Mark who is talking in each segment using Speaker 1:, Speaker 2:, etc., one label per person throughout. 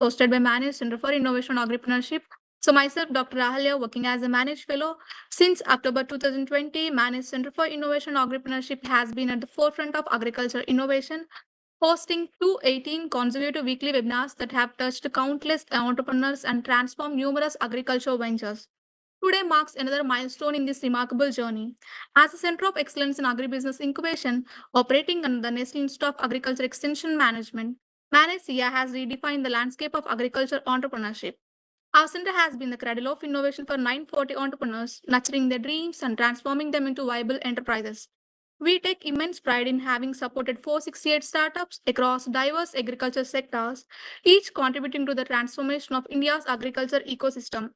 Speaker 1: hosted by Managed Center for Innovation and Agripreneurship. So myself, Dr. Ahalya, working as a Managed Fellow. Since October 2020, Managed Center for Innovation and Agripreneurship has been at the forefront of agriculture innovation, hosting 218 consecutive weekly webinars that have touched countless entrepreneurs and transformed numerous agricultural ventures. Today marks another milestone in this remarkable journey. As a center of excellence in agribusiness incubation, operating under the National Institute of Agriculture Extension Management, Manasia has redefined the landscape of agriculture entrepreneurship. Our center has been the cradle of innovation for 940 entrepreneurs, nurturing their dreams and transforming them into viable enterprises. We take immense pride in having supported 468 startups across diverse agriculture sectors, each contributing to the transformation of India's agriculture ecosystem.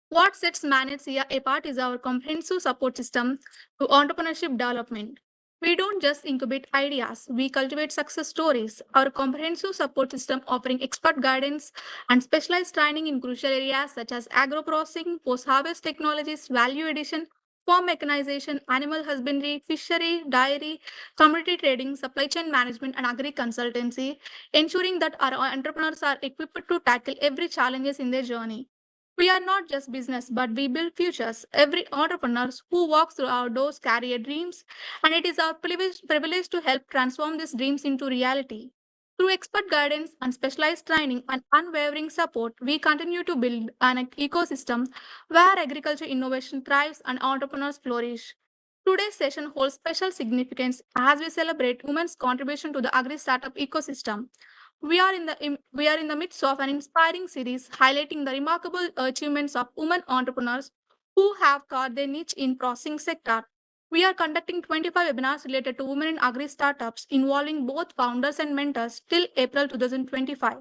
Speaker 1: What sets Manasia apart is our comprehensive support system to entrepreneurship development. We don't just incubate ideas, we cultivate success stories. Our comprehensive support system offering expert guidance and specialized training in crucial areas such as agro-processing, post-harvest technologies, value addition, farm mechanization, animal husbandry, fishery, dairy, commodity trading, supply chain management, and agri consultancy, ensuring that our entrepreneurs are equipped to tackle every challenges in their journey. We are not just business, but we build futures. Every entrepreneur who walks through our doors carry a dreams, and it is our privilege to help transform these dreams into reality. Through expert guidance and specialized training and unwavering support, we continue to build an ecosystem where agriculture innovation thrives and entrepreneurs flourish. Today's session holds special significance as we celebrate women's contribution to the agri-startup ecosystem. We are in the midst of an inspiring series highlighting the remarkable achievements of women entrepreneurs who have carved their niche in processing sector. We are conducting 25 webinars related to women in agri startups involving both founders and mentors till April 2025.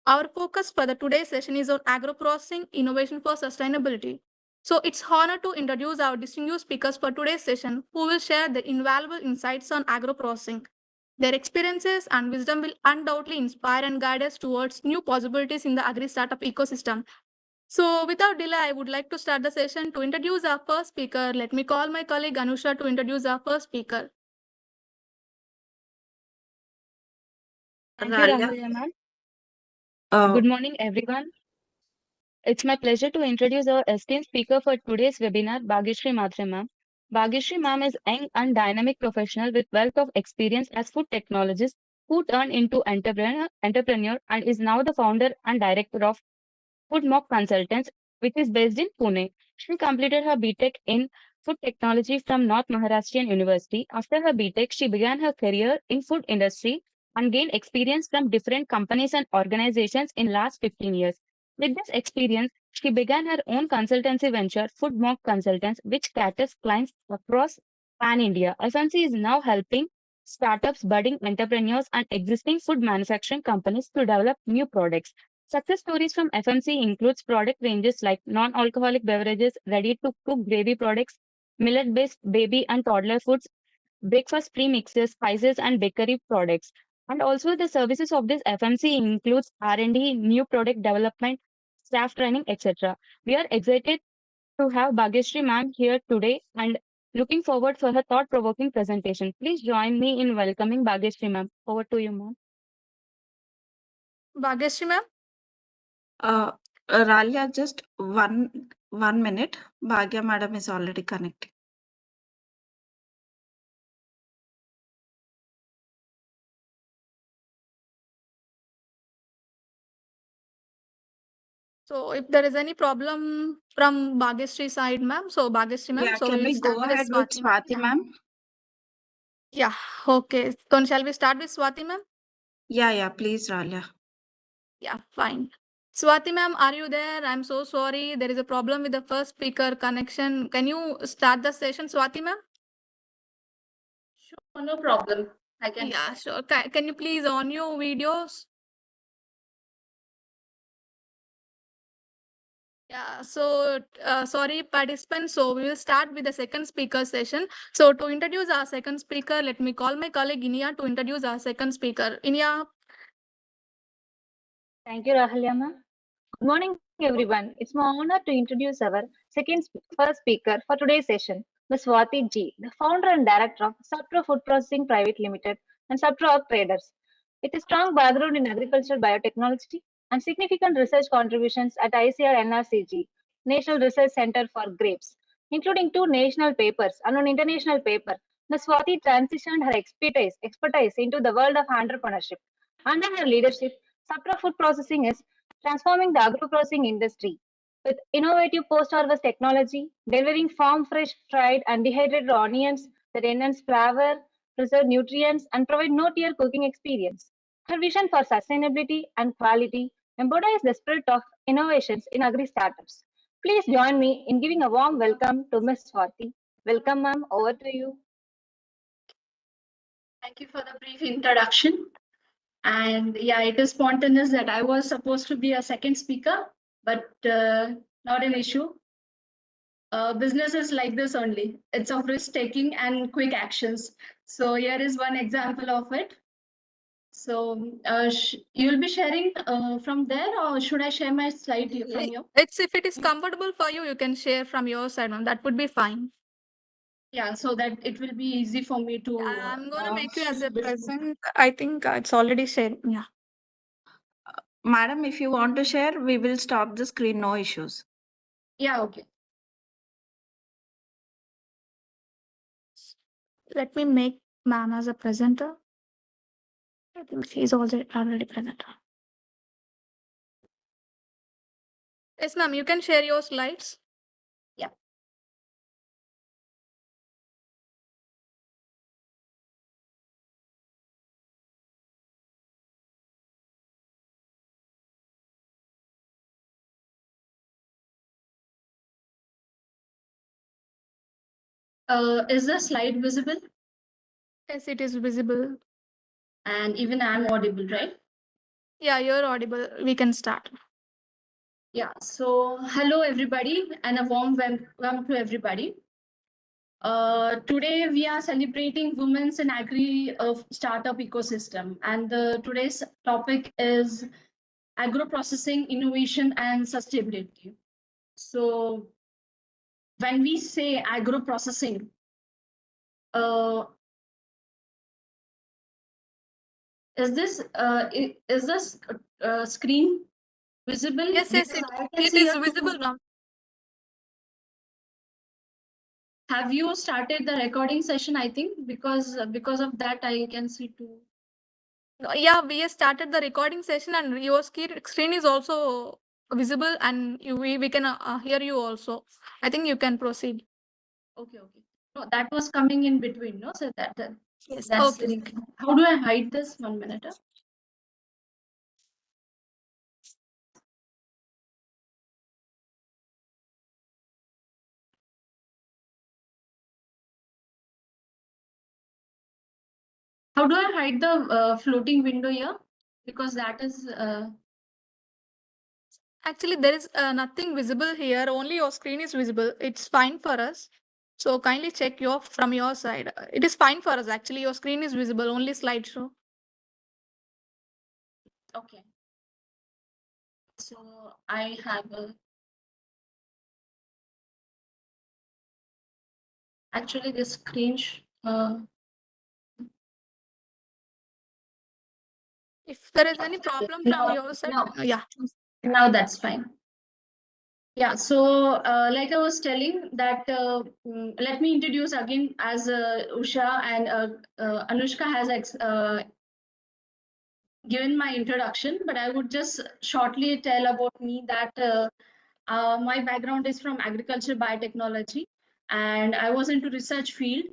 Speaker 1: Our focus for the today's session is on agro-processing innovation for sustainability. So it's honor to introduce our distinguished speakers for today's session who will share their invaluable insights on agro-processing. Their experiences and wisdom will undoubtedly inspire and guide us towards new possibilities in the agri-startup ecosystem. So without delay, I would like to start the session. To introduce our first speaker, let me call my colleague Anusha to introduce our first speaker.
Speaker 2: Thank you, Rahul ma'am. Good morning, everyone. It's my pleasure to introduce our esteemed speaker for today's webinar, Bhagyashree Matre ma'am. Bhagyashree ma'am is a young and dynamic professional with wealth of experience as food technologist who turned into entrepreneur and is now the founder and director of Food Mock Consultants, which is based in Pune. She completed her BTech in food technology from North Maharashtrian University. After her BTech, she began her career in food industry and gained experience from different companies and organizations in last 15 years. With this experience, she began her own consultancy venture, Food Mock Consultants, which caters clients across pan-India. FMC is now helping startups, budding entrepreneurs, and existing food manufacturing companies to develop new products. Success stories from FMC includes product ranges like non-alcoholic beverages, ready-to-cook gravy products, millet-based baby and toddler foods, breakfast premixes, spices, and bakery products. And also the services of this FMC includes R&D, new product development, staff training, etc. We are excited to have Bhagyashree ma'am here today and looking forward for her thought-provoking presentation. Please join me in welcoming Bhagyashree ma'am. Over to you, ma'am.
Speaker 1: Bhagyashree ma'am.
Speaker 3: Ralia, just one minute. Bhagya madam is already connecting.
Speaker 1: So if there is any problem from Bhagyashree side, ma'am, so Bhagyashree ma'am,
Speaker 3: Yeah,
Speaker 1: so
Speaker 3: can
Speaker 1: we will
Speaker 3: we
Speaker 1: start
Speaker 3: go
Speaker 1: with
Speaker 3: ahead with
Speaker 1: Swati.
Speaker 3: Swati ma'am?
Speaker 1: Yeah, okay. So shall we start with Swati ma'am?
Speaker 3: Yeah, please, Ralia.
Speaker 1: Yeah, fine. Swati ma'am, are you there? I'm so sorry. There is a problem with the first speaker connection. Can you start the session, Swati ma'am?
Speaker 4: Sure, no problem. I can.
Speaker 1: Yeah, sure. Can you please on your videos? Yeah, so sorry participants. So we will start with the second speaker session. So to introduce our second speaker, let me call my colleague Inia to introduce our second speaker. Inia.
Speaker 4: Thank you, Rahul ma'am. Good morning, everyone. It's my honor to introduce our first speaker for today's session, Ms. Swati G, the founder and director of Sapro Food Processing Private Limited and Sapro Traders. With a strong background in agricultural biotechnology, and significant research contributions at ICR-NRCG, National Research Center for Grapes, including 2 national papers and 1 international paper. Ms. Swati transitioned her expertise into the world of entrepreneurship. Under her leadership, Sapra Food Processing is transforming the agro-processing industry with innovative post-harvest technology, delivering farm-fresh fried and dehydrated onions that enhance flavor, preserve nutrients, and provide no-tear cooking experience. Her vision for sustainability and quality embodies the spirit of innovations in agri-startups. Please join me in giving a warm welcome to Ms. Swati. Welcome, ma'am. Over to you.
Speaker 5: Thank you for the brief introduction. And yeah, it is spontaneous that I was supposed to be a second speaker, but not an issue. Business is like this only. It's of risk taking and quick actions. So here is one example of it. So you'll be sharing from there, or should I share my slide from here?
Speaker 1: It's if it is comfortable for you, you can share from your side on. That would be fine.
Speaker 5: Yeah, so that it will be easy for me to.
Speaker 1: I'm gonna make you as a present. I think it's already shared. Yeah.
Speaker 3: Madam, if you want to share, we will stop the screen, no issues.
Speaker 5: Yeah, okay.
Speaker 1: Let me make ma'am as a presenter. I think she's already presenter. Yes, ma'am, you can share your slides.
Speaker 5: Yeah. Is the slide visible?
Speaker 1: Yes, it is visible.
Speaker 5: And even I'm audible, right?
Speaker 1: Yeah, you're audible. We can start.
Speaker 5: Yeah, so hello everybody and a warm welcome to everybody. Today we are celebrating women's in agri startup ecosystem, and today's topic is agro-processing, innovation and sustainability. So when we say agro-processing, is this screen visible?
Speaker 1: Yes,
Speaker 5: Because I can
Speaker 1: it
Speaker 5: see
Speaker 1: is
Speaker 5: your
Speaker 1: visible now.
Speaker 5: Have you started the recording session? I think because of that I can see two.
Speaker 1: Yeah, we have started the recording session and your screen is also visible and we can hear you also. I think you can proceed.
Speaker 5: Okay. No, that was coming in between, no? So
Speaker 1: Yes.
Speaker 5: that's
Speaker 1: Okay.
Speaker 5: How do I hide this? 1 minute. How do I hide the floating window here? Because that is.
Speaker 1: Actually, there is nothing visible here. Only your screen is visible. It's fine for us. So kindly check from your side. It is fine for us. Actually, your screen is visible. Only slideshow.
Speaker 5: Okay. So I have actually this screen.
Speaker 1: If there is any problem from your side, yeah.
Speaker 5: Now that's fine. Yeah, so like I was telling that, let me introduce again as Usha and Anushka has given my introduction, but I would just shortly tell about me that my background is from agriculture biotechnology, and I was into research field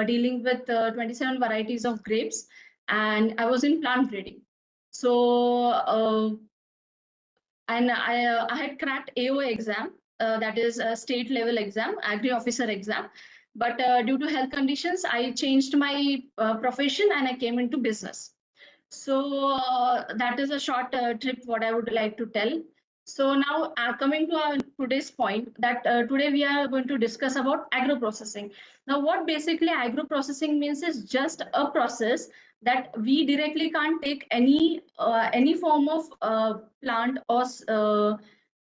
Speaker 5: dealing with 27 varieties of grapes, and I was in plant breeding. So and I had cracked AO exam, that is a state level exam, agri officer exam. But due to health conditions, I changed my profession and I came into business. So that is a short trip what I would like to tell. So now coming to our today's point, that today we are going to discuss about agro-processing. Now what basically agro-processing means is just a process that we directly can't take any form of plant or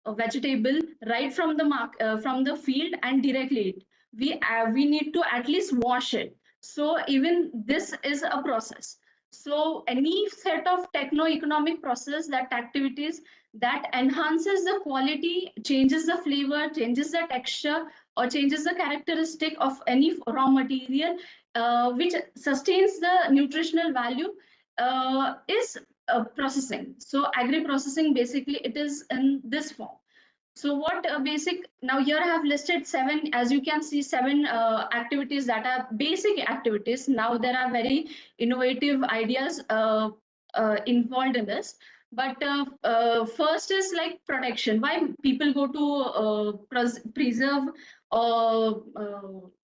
Speaker 5: a vegetable right from the field and directly eat. We need to at least wash it. So even this is a process. So any set of techno-economic process, that activities that enhances the quality, changes the flavor, changes the texture, or changes the characteristic of any raw material, which sustains the nutritional value, is processing. So agri-processing, basically, it is in this form. So what basic, now here I have listed 7, as you can see, 7 activities that are basic activities. Now there are very innovative ideas involved in this. But first is like protection. Why people go to preserve or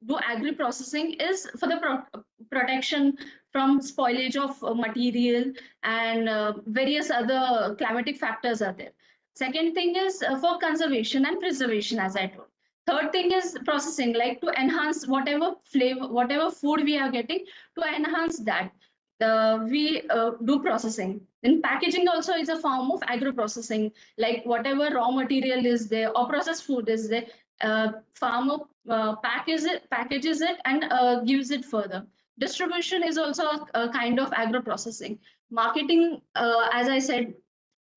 Speaker 5: do agri-processing is for the protection from spoilage of material, and various other climatic factors are there. Second thing is for conservation and preservation, as I told. Third thing is processing, like to enhance whatever flavor, whatever food we are getting, to enhance that. We do processing. Then packaging also is a form of agro-processing, like whatever raw material is there or processed food is there, farmer packages it and gives it further. Distribution is also a kind of agro-processing. Marketing, as I said,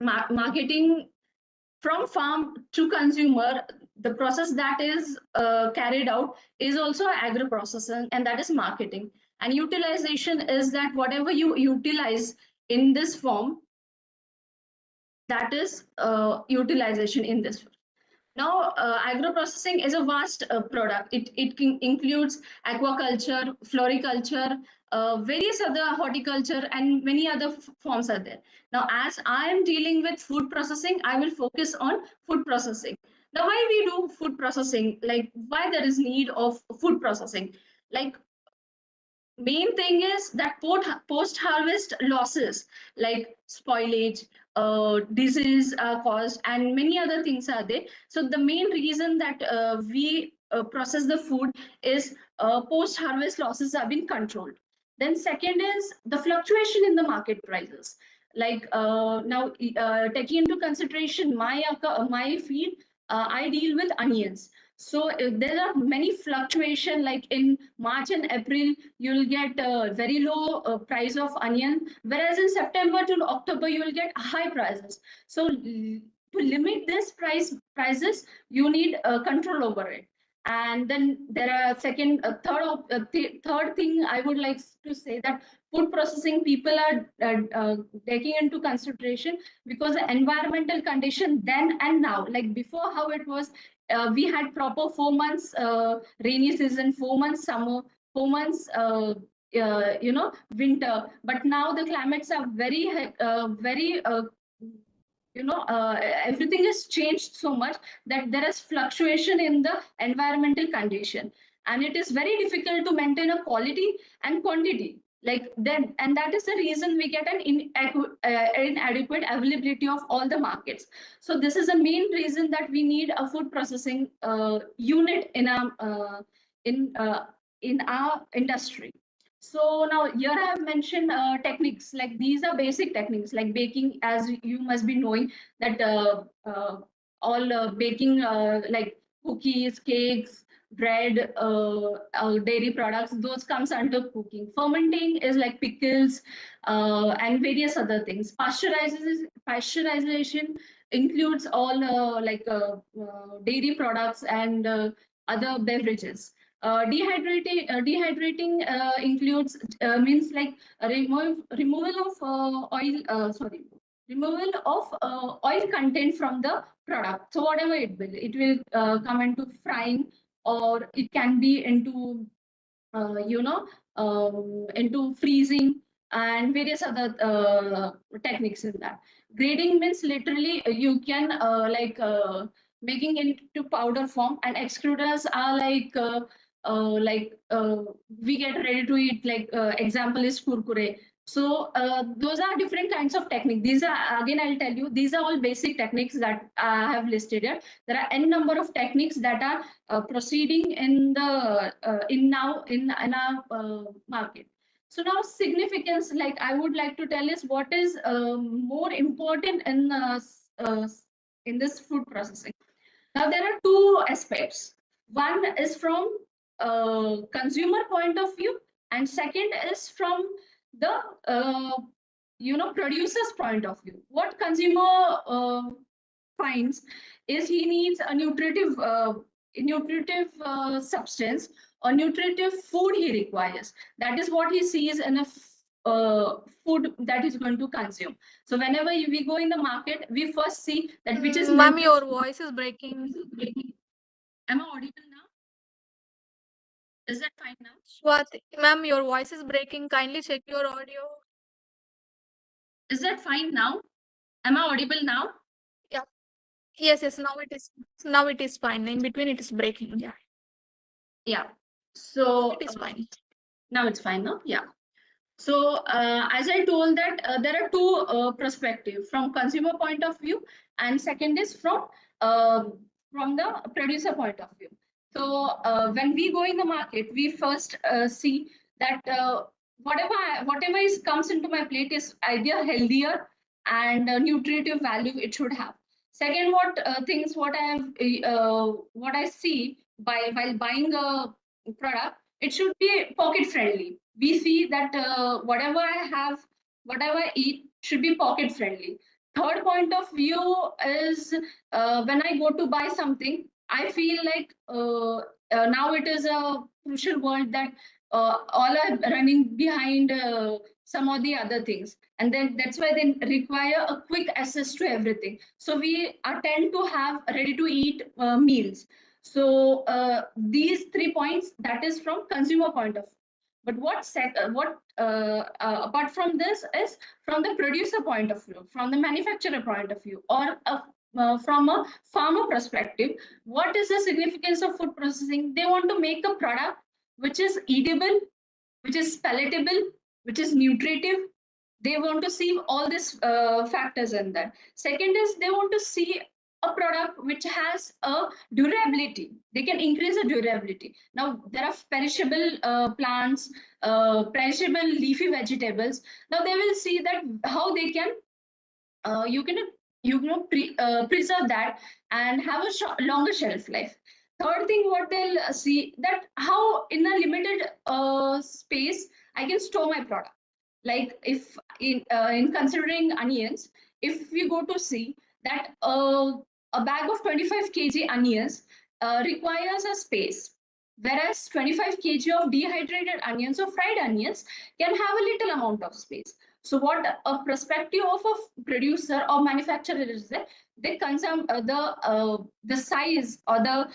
Speaker 5: marketing from farm to consumer, the process that is carried out is also agro-processing, and that is marketing. And utilization is that whatever you utilize in this form, that is utilization in this form. Now, agro-processing is a vast product. It includes aquaculture, floriculture, various other horticulture, and many other forms are there. Now, as I am dealing with food processing, I will focus on food processing. Now, why we do food processing? Like, why there is need of food processing? Like, main thing is that post-harvest losses like spoilage, disease caused, and many other things are there. So the main reason that we process the food is post-harvest losses have been controlled. Then second is the fluctuation in the market prices. Like now, taking into consideration my field, I deal with onions. So there are many fluctuation, like in March and April, you'll get a very low price of onion, whereas in September to October, you will get high prices. So to limit this prices, you need control over it. And then there are third thing I would like to say, that food processing people are taking into consideration, because the environmental condition then and now, like before how it was, we had proper 4 months rainy season, 4 months summer, 4 months winter. But now the climates are very everything has changed so much that there is fluctuation in the environmental condition, and it is very difficult to maintain a quality and quantity, like then, and that is the reason we get an inadequate availability of all the markets. So this is the main reason that we need a food processing unit in our industry. So now here I have mentioned techniques, like these are basic techniques like baking, as you must be knowing that all baking like cookies, cakes, bread, dairy products, those comes under cooking. Fermenting is like pickles and various other things. Pasteurization includes all dairy products and other beverages. Dehydrating includes means like removal of removal of oil content from the product. So whatever it will come into frying, or it can be into into freezing and various other techniques in that. Grading means literally you can making it into powder form, and extruders are we get ready to eat, like example is kurkure. So those are different kinds of techniques. These are, again I'll tell you, these are all basic techniques that I have listed here. There are n number of techniques that are proceeding in the in our market. So now significance, like I would like to tell is what is more important in this food processing. Now there are two aspects. One is from consumer point of view, and second is from the producer's point of view. What consumer finds is he needs a nutritive substance or nutritive food he requires. That is what he sees in a food that he's going to consume. So whenever we go in the market, we first see that which is
Speaker 1: Ma'am, your voice is breaking.
Speaker 5: Am I audible now? Is that fine now?
Speaker 1: Swati, ma'am, your voice is breaking. Kindly check your audio.
Speaker 5: Is that fine now? Am I audible now?
Speaker 1: Yeah. Yes, yes. Now it is. Now it is fine. In between, it is breaking. Yeah.
Speaker 5: Yeah.
Speaker 1: Now
Speaker 5: So
Speaker 1: it is fine.
Speaker 5: now it's fine, no? Yeah. So as I told that there are two perspectives from consumer point of view, and second is from the producer point of view. So when we go in the market, we first see that whatever comes into my plate is either healthier and nutritive value it should have. Second, what I see while buying a product, it should be pocket friendly. We see that whatever I have, whatever I eat should be pocket friendly. Third point of view is when I go to buy something, I feel like now it is a crucial world that all are running behind some of the other things, and then that's why they require a quick access to everything. So we tend to have ready to eat meals. So these 3 points, that is from consumer point of view. But apart from this is from the producer point of view, from the manufacturer point of view, or from a farmer perspective. What is the significance of food processing? They want to make a product which is eatable, which is palatable, which is nutritive. They want to see all these factors in that. Second is they want to see a product which has a durability. They can increase the durability. Now there are perishable plants, perishable leafy vegetables. Now they will see that how they can you can preserve that and have a longer shelf life. Third thing, what they'll see that how in a limited space I can store my product. Like if in considering onions, if we go to see that a bag of 25 kg onions requires a space, whereas 25 kg of dehydrated onions or fried onions can have a little amount of space. So what a perspective of a producer or manufacturer is that they consume the size or the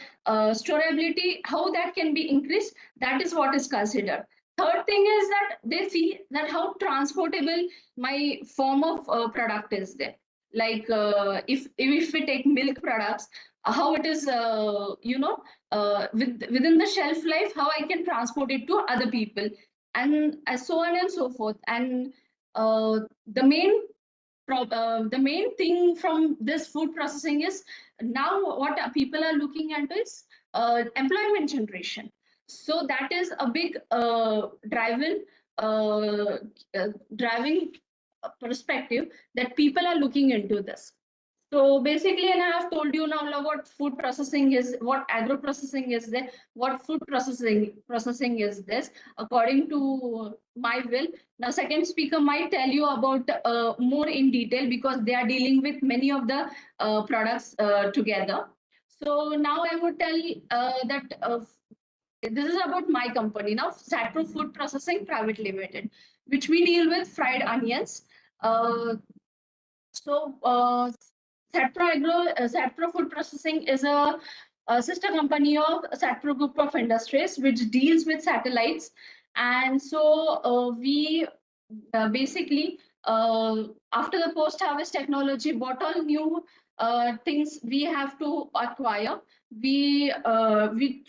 Speaker 5: storability, how that can be increased. That is what is considered. Third thing is that they see that how transportable my form of product is there. Like if we take milk products, how it is within the shelf life, how I can transport it to other people, and so on and so forth. And the main thing from this food processing is now what people are looking at is employment generation. So that is a big driving perspective that people are looking into this. So basically, and I have told you now what food processing is, what agro processing is there, what food processing is this, according to my will. Now, second speaker might tell you about more in detail because they are dealing with many of the products together. So now I would tell that this is about my company now, Satro Food Processing Private Limited, which we deal with fried onions. Uh, so Satpro Food Processing is a sister company of Satpro Group of Industries, which deals with satellites. And so we basically, after the post-harvest technology, what all new things we have to acquire, we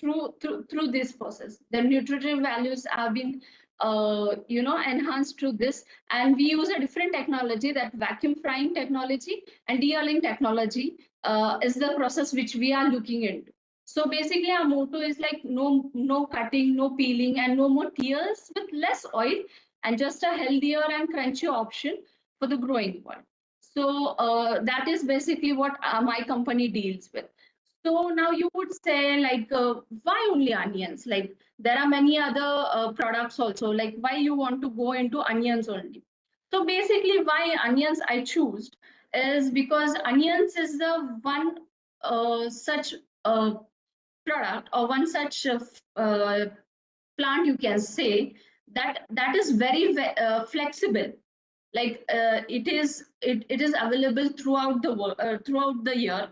Speaker 5: through this process, the nutritive values have been enhanced through this, and we use a different technology, that vacuum frying technology and de-oiling technology is the process which we are looking into. So basically our motto is like no cutting, no peeling, and no more tears with less oil, and just a healthier and crunchy option for the growing one. So that is basically what my company deals with. So now you would say like, why only onions? Like there are many other products also. Like why you want to go into onions only? So basically, why onions I choose is because onions is the one such product or one such plant you can say that is very flexible. Like it is available throughout the year,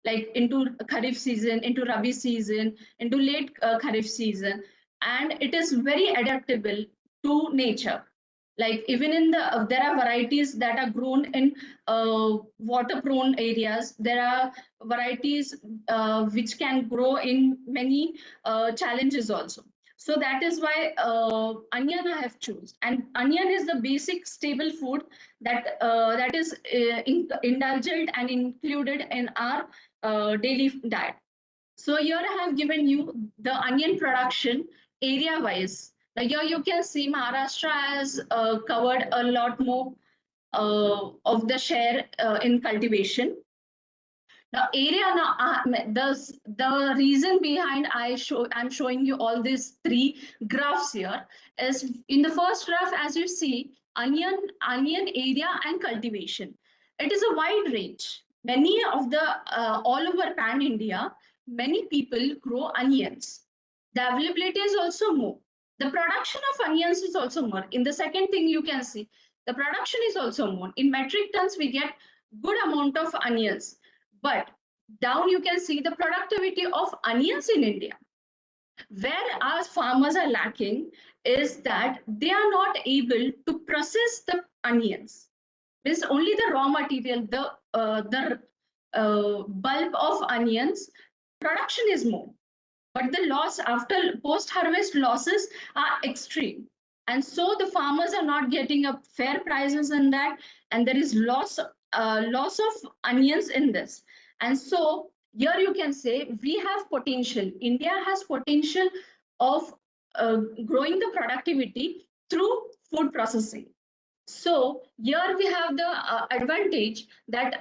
Speaker 5: like into kharif season, into rabi season, into late kharif season, and it is very adaptable to nature. Like even in the there are varieties that are grown in water prone areas. There are varieties which can grow in many challenges also. So that is why onion I have chosen. And onion is the basic stable food that is indulged and included in our daily diet. So here I have given you the onion production area wise. Now here you can see Maharashtra has covered a lot more of the share in cultivation. Now area now the reason behind I'm showing you all these three graphs here is in the first graph, as you see, onion area and cultivation. It is a wide range. Many of the all over pan India, many people grow onions. The availability is also more. The production of onions is also more. In the second thing you can see, the production is also more. In metric tons, we get good amount of onions. But down you can see the productivity of onions in India. Where our farmers are lacking is that they are not able to process the onions. Means only the raw material, the bulb of onions, production is more. But the loss after post-harvest losses are extreme. And so the farmers are not getting a fair prices in that, and there is loss of onions in this. And so here you can say we have potential. India has potential of growing the productivity through food processing. So here we have the advantage that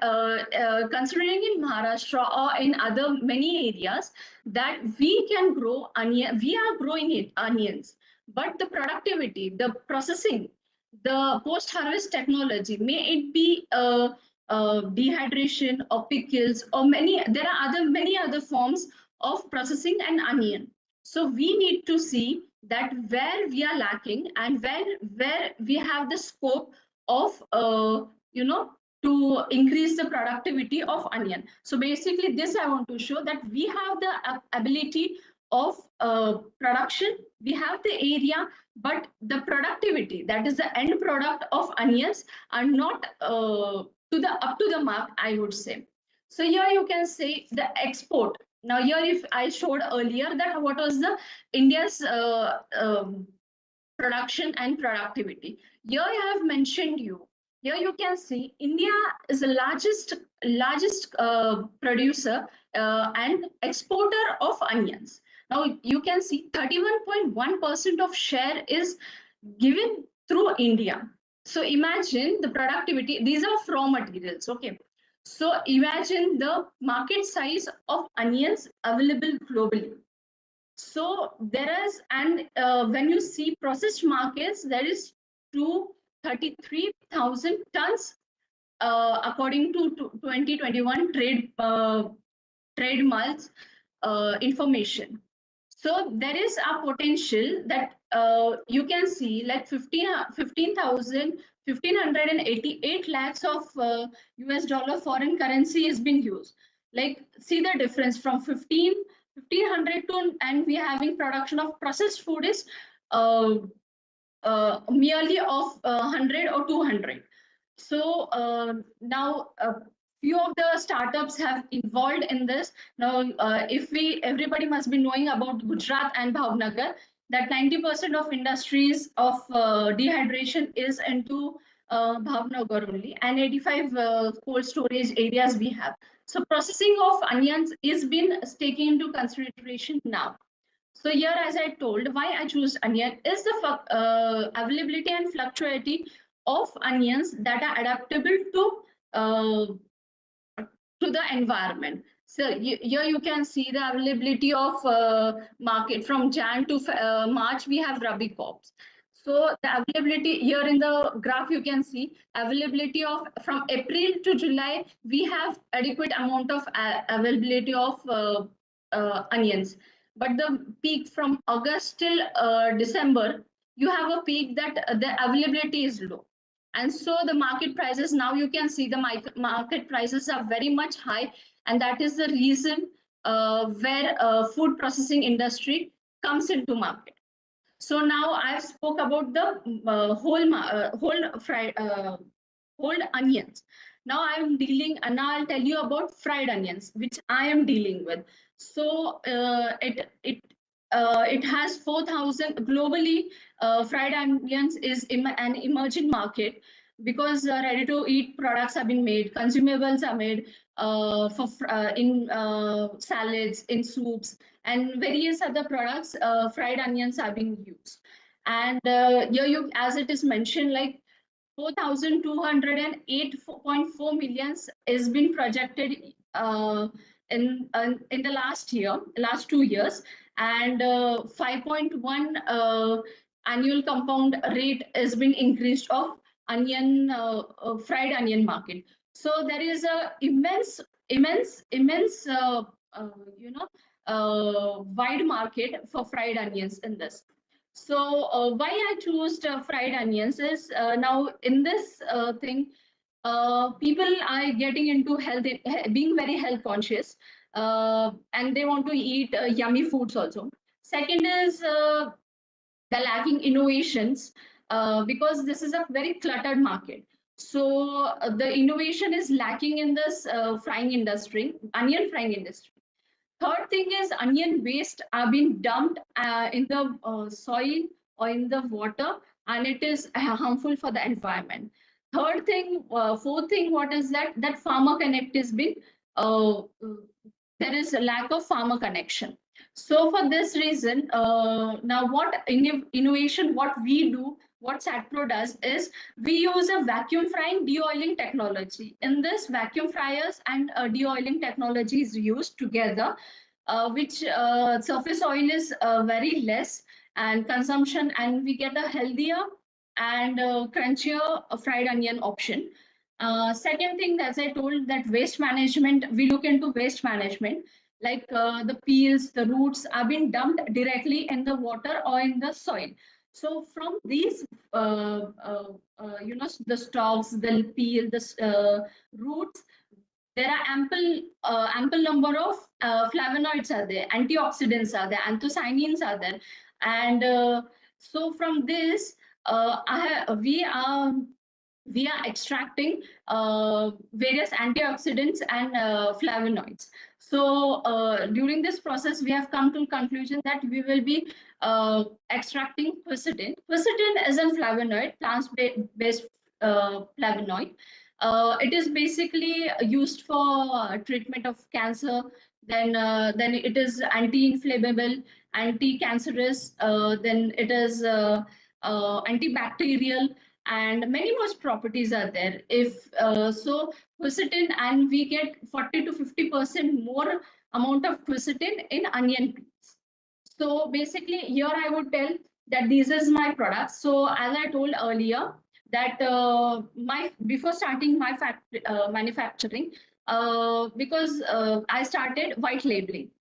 Speaker 5: considering in Maharashtra or in other many areas that we can grow onion, we are growing it, onions, but the productivity, the processing, the post-harvest technology, may it be dehydration or pickles or there are many other forms of processing an onion. So we need to see that where we are lacking and where we have the scope of to increase the productivity of onion. So basically this I want to show that we have the ability of production, we have the area, but the productivity, that is the end product of onions, are not up to the mark, I would say. So here you can say the export. Now here, if I showed earlier that what was the India's production and productivity. Here I have mentioned you. Here you can see India is the largest producer and exporter of onions. Now you can see 31.1% of share is given through India. So imagine the productivity. These are raw materials. Okay. So imagine the market size of onions available globally. So there is, and when you see processed markets, there is 233,000 tons according to 2021 trade months information. So there is a potential that you can see like 15,188 lakhs of US dollar foreign currency is being used. Like see the difference from 1,500 to, and we are having production of processed food is merely of 100 or 200. So now few of the startups have involved in this. Now, if everybody must be knowing about Gujarat and Bhavnagar, that 90% of industries of dehydration is into Bhavnagar only, and 85 cold storage areas we have. So processing of onions is being taken into consideration now. So here, as I told, why I choose onion is the availability and fluctuating of onions that are adaptable to the environment. So here you can see the availability of market from Jan to March. We have Rabi crops. So the availability here in the graph you can see availability of from April to July we have adequate amount of availability of onions. But the peak from August till December you have a peak that the availability is low. And so the market prices now you can see the market prices are very much high, and that is the reason where food processing industry comes into market. So now I've spoke about the whole onions. Now I'll tell you about fried onions, which I am dealing with. So it has 4,000 globally. Fried onions is an emerging market because ready to eat products have been made, consumables are made in salads, in soups, and various other products. Fried onions are being used. And here as it is mentioned, like 4,208.4 millions is been projected in the last 2 years, and 5.1 annual compound rate has been increased of fried onion market. So there is a immense wide market for fried onions in this. So why I chose fried onions is now in this thing, people are getting into health, being very health conscious, and they want to eat yummy foods also. Second is the lacking innovations, because this is a very cluttered market. So the innovation is lacking in this frying industry, onion frying industry. Third thing is onion waste are being dumped in the soil or in the water, and it is harmful for the environment. Fourth thing, what is that farmer connect is been there is a lack of farmer connection. So for this reason, now what innovation, what we do, what SATPRO does is we use a vacuum frying de-oiling technology. In this, vacuum fryers and de-oiling technology is used together, which surface oil is very less and consumption, and we get a healthier and crunchier fried onion option. Second thing, as I told, that waste management, we look into waste management, like the peels, the roots are being dumped directly in the water or in the soil. So from these, the stalks, the peel, the roots, there are ample number of flavonoids are there, antioxidants are there, anthocyanins are there, and so from this, we are extracting various antioxidants and flavonoids. So during this process, we have come to conclusion that we will be extracting quercetin. Quercetin is a flavonoid, plant-based flavonoid. It is basically used for treatment of cancer. Then it is anti-inflammable, anti-cancerous. Then it is antibacterial, and many more properties are there. If so, quercetin, and we get 40 to 50% more amount of quercetin in onion peels. So basically, here I would tell that this is my product. So as I told earlier, that before starting my manufacturing, because I started white labeling.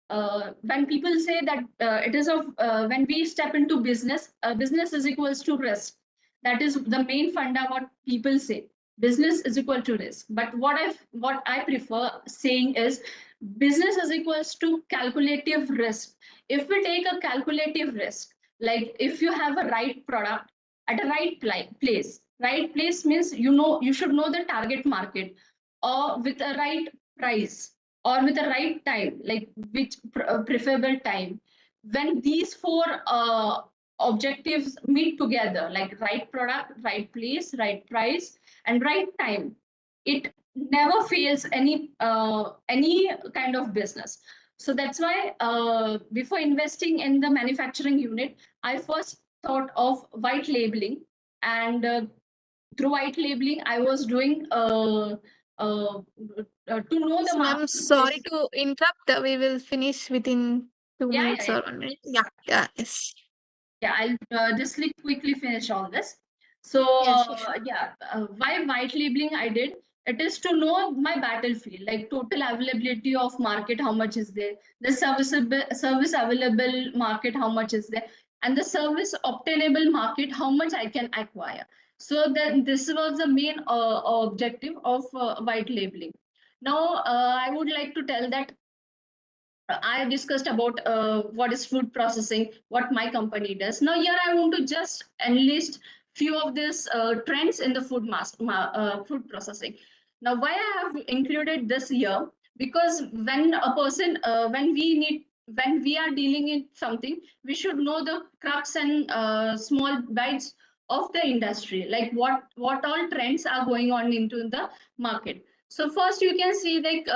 Speaker 5: When people say that it is when we step into business, business is equals to risk. That is the main funda what people say. Business is equal to risk. But what I prefer saying is business is equals to calculative risk. If we take a calculative risk, like if you have a right product at a right place means you should know the target market, or with a right price, or with the right time, like which preferable time. When these four objectives meet together, like right product, right place, right price, and right time, it never fails any kind of business. So that's why before investing in the manufacturing unit, I first thought of white labeling, and through white labeling, I was doing to know the
Speaker 1: Ma'am,
Speaker 5: market.
Speaker 1: sorry to interrupt. We will finish within 2 minutes
Speaker 5: Yeah.
Speaker 1: or 1 minute. Yeah, yes.
Speaker 5: Yeah, I'll just quickly finish all this. So
Speaker 1: Sure.
Speaker 5: why white labeling I did? It is to know my battlefield, like total availability of market, how much is there, the service available market, how much is there, and the service obtainable market, how much I can acquire. So then this was the main objective of white labeling. Now I would like to tell that I discussed about what is food processing, what my company does. Now here I want to just enlist few of these trends in the food processing. Now why I have included this here, because when a person, when we are dealing in something, we should know the crux and small bites of the industry, like what all trends are going on into the market. So first you can see like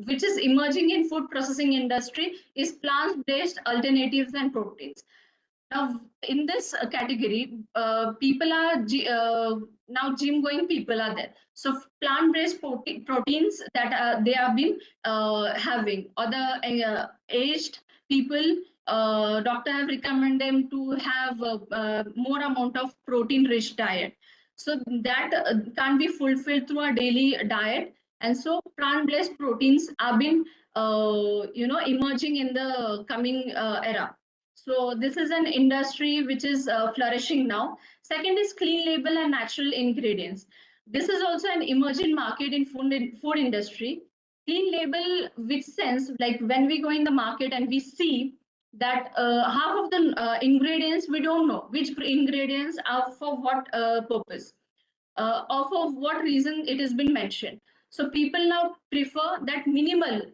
Speaker 5: which is emerging in food processing industry is plant-based alternatives and proteins. Now in this category, people are now gym going people are there. So plant-based proteins that they have been having, or the aged people, doctor have recommended them to have more amount of protein-rich diet. So that can't be fulfilled through a daily diet, and so plant-based proteins have been emerging in the coming era. So this is an industry which is flourishing now. Second is clean label and natural ingredients. This is also an emerging market in food industry. Clean label, which sense, like when we go in the market and we see that half of the ingredients we don't know which ingredients are for what purpose, or for what reason it has been mentioned. So people now prefer that minimum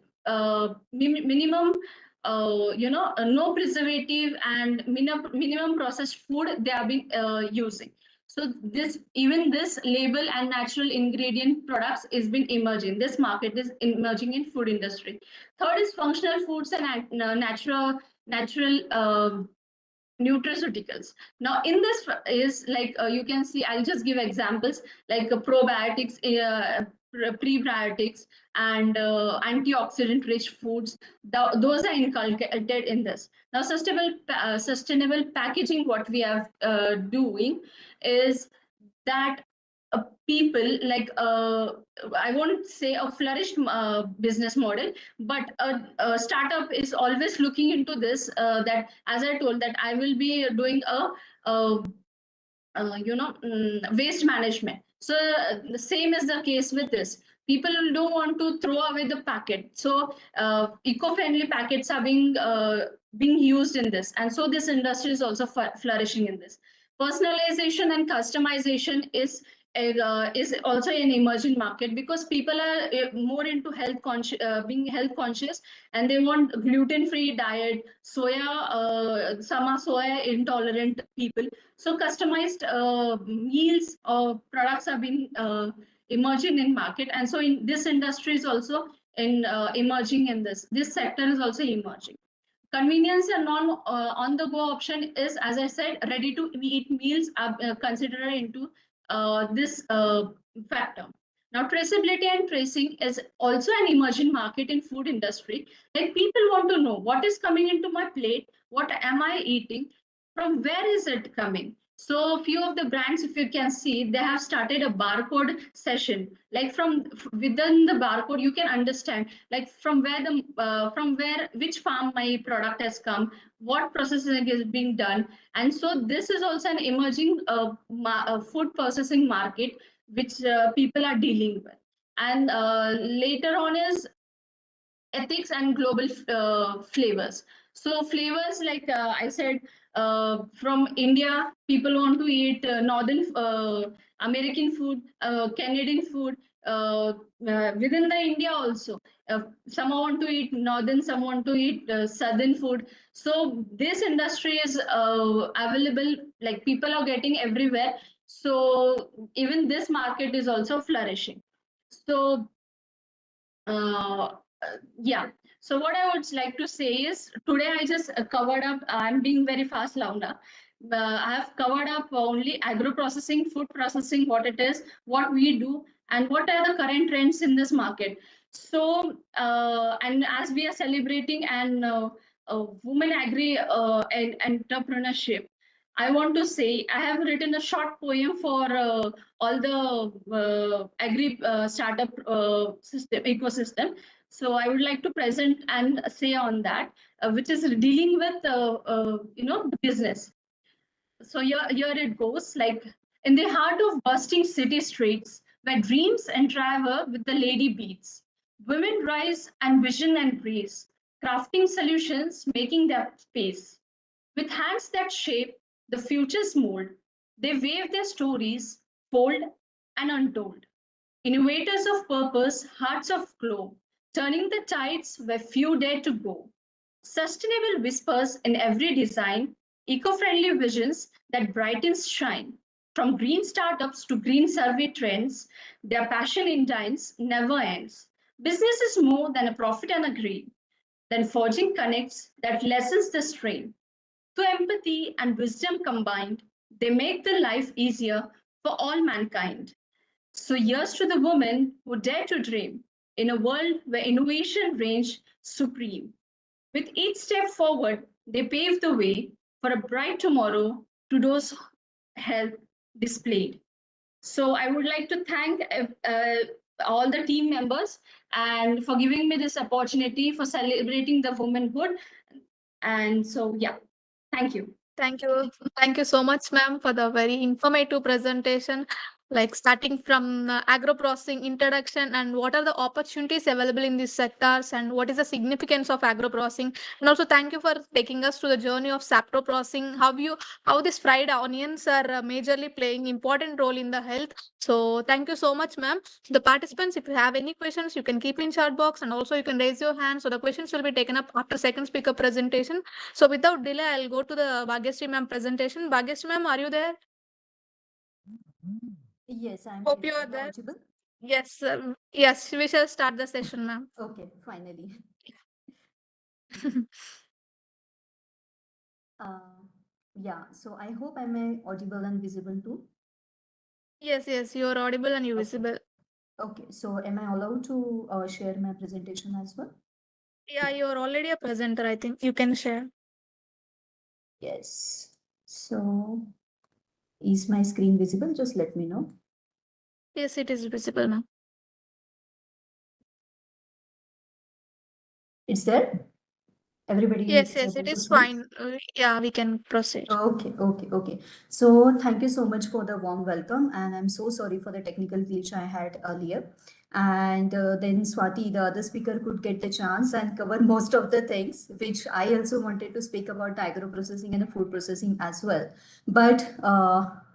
Speaker 5: no preservative and minimum processed food they have been using. So this label and natural ingredient products is been emerging. This market is emerging in food industry. Third is functional foods and natural nutraceuticals. Now in this is like you can see, I'll just give examples like probiotics, prebiotics, and antioxidant rich foods. Those are inculcated in this. Now sustainable packaging, what we are doing is that people like I won't say a flourished business model, but a startup is always looking into this, that as I told that I will be doing a waste management. So the same is the case with this. People don't want to throw away the packet, so eco-friendly packets are being used in this, and so this industry is also flourishing in this. Personalization and customization is also an emerging market, because people are more into being health conscious, and they want gluten-free diet, some are soya intolerant people. So customized meals or products have been emerging in market, and so in this industry is also in emerging in this sector is also emerging. Convenience and non on the go option is, as I said, ready to eat meals are considered into this factor. Now, traceability and tracing is also an emerging market in food industry. Like people want to know what is coming into my plate, what am I eating, from where is it coming. So few of the brands, if you can see, they have started a barcode session. Like from within the barcode, you can understand like from where which farm my product has come, what processing is being done, and so this is also an emerging food processing market which people are dealing with. And later on is ethics and global flavors. So flavors, like I said, from India, people want to eat northern American food, Canadian food, within the India also. Some want to eat northern, some want to eat southern food. So this industry is available, like people are getting everywhere. So even this market is also flourishing. So yeah. So what I would like to say is today I just covered up, I'm being very fast Launa. I have covered up only agro processing, food processing, what it is, what we do, and what are the current trends in this market. So, and as we are celebrating women agri and entrepreneurship, I want to say I have written a short poem for all the agri startup system ecosystem. So I would like to present and say on that, which is dealing with the business. So here it goes, like in the heart of bustling city streets, where dreams entraver with the lady beats, women rise and vision and grace, crafting solutions, making their space. With hands that shape the future's mold, they wave their stories, bold and untold. Innovators of purpose, hearts of glow, turning the tides where few dare to go. Sustainable whispers in every design, eco-friendly visions that brightens shine. From green startups to green survey trends, their passion in dines never ends. Business is more than a profit and a greed, than forging connects that lessens the strain. Through empathy and wisdom combined, they make the life easier for all mankind. So here's to the women who dare to dream in a world where innovation reigns supreme. With each step forward, they pave the way for a bright tomorrow to those health displayed. So I would like to thank all the team members and for giving me this opportunity for celebrating the womanhood. And so, yeah, thank you.
Speaker 1: Thank you. Thank you so much, ma'am, for the very informative presentation. Like starting from agro-processing introduction and what are the opportunities available in these sectors and what is the significance of agro-processing. And also thank you for taking us to the journey of sapro-processing, how these fried onions are majorly playing important role in the health. So thank you so much, ma'am. The participants, if you have any questions, you can keep in chat box and also you can raise your hand. So the questions will be taken up after second speaker presentation. So without delay, I'll go to the Bhagyashree ma'am presentation. Bhagyashree ma'am, are you there?
Speaker 6: Yes, I'm
Speaker 1: Hope
Speaker 6: here.
Speaker 1: you are
Speaker 6: Am I
Speaker 1: there.
Speaker 6: audible?
Speaker 1: Yes, yes, we shall start the session, ma'am.
Speaker 6: Okay, finally. Yeah, so I hope I'm audible and visible too.
Speaker 1: Yes, yes, you are audible and you
Speaker 6: Okay.
Speaker 1: visible.
Speaker 6: Okay, so am I allowed to share my presentation as well?
Speaker 1: Yeah, you are already a presenter, I think. You can share.
Speaker 6: Yes. So is my screen visible? Just let me know.
Speaker 1: Yes, it is visible, ma'am.
Speaker 6: It's there? Everybody
Speaker 1: Yes,
Speaker 6: is
Speaker 1: yes,
Speaker 6: able
Speaker 1: it
Speaker 6: to
Speaker 1: is
Speaker 6: see?
Speaker 1: fine. Yeah, we can proceed.
Speaker 6: Okay. So thank you so much for the warm welcome, and I'm so sorry for the technical glitch I had earlier. And then Swati, the other speaker, could get the chance and cover most of the things, which I also wanted to speak about agro processing and food processing as well. But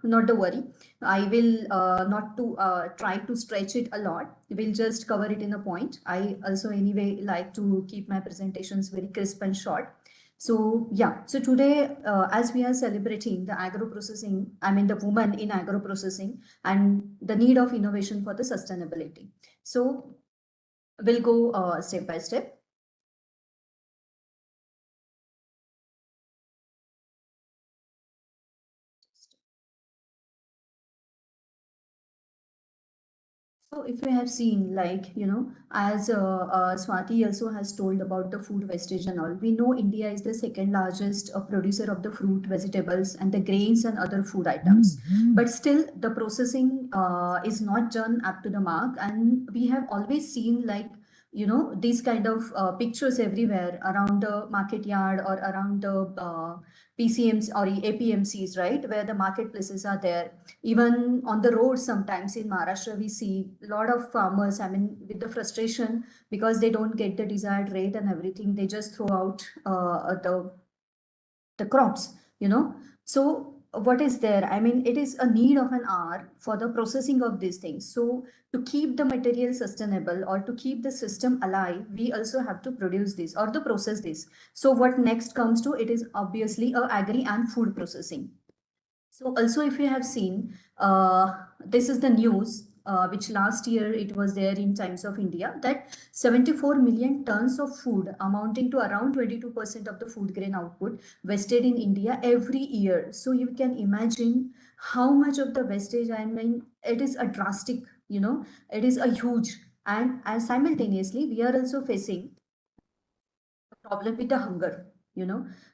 Speaker 6: not to worry, I will not to try to stretch it a lot. We'll just cover it in a point. I also anyway like to keep my presentations very crisp and short. So yeah, so today as we are celebrating the agro-processing, I mean the woman in agro-processing and the need of innovation for the sustainability. So we'll go step by step. So if we have seen, like, as Swati also has told about the food wastage and all, we know India is the second largest producer of the fruit, vegetables, and the grains and other food items. But still, the processing is not done up to the mark. And we have always seen, like, these kind of pictures everywhere around the market yard or around the PCMs or APMCs, right, where the marketplaces are there. Even on the road, sometimes in Maharashtra, we see a lot of farmers, I mean, with the frustration because they don't get the desired rate and everything, they just throw out the crops, So what is there? I mean, it is a need of an hour for the processing of these things. So to keep the material sustainable or to keep the system alive, we also have to produce this or to process this. So what next comes to it is obviously a agri and food processing. So also, if you have seen, this is the news, which last year it was there in Times of India, that 74 million tons of food amounting to around 22% of the food grain output wasted in India every year. So you can imagine how much of the wastage, I mean, it is a drastic it is a huge, and simultaneously we are also facing a problem with the hunger.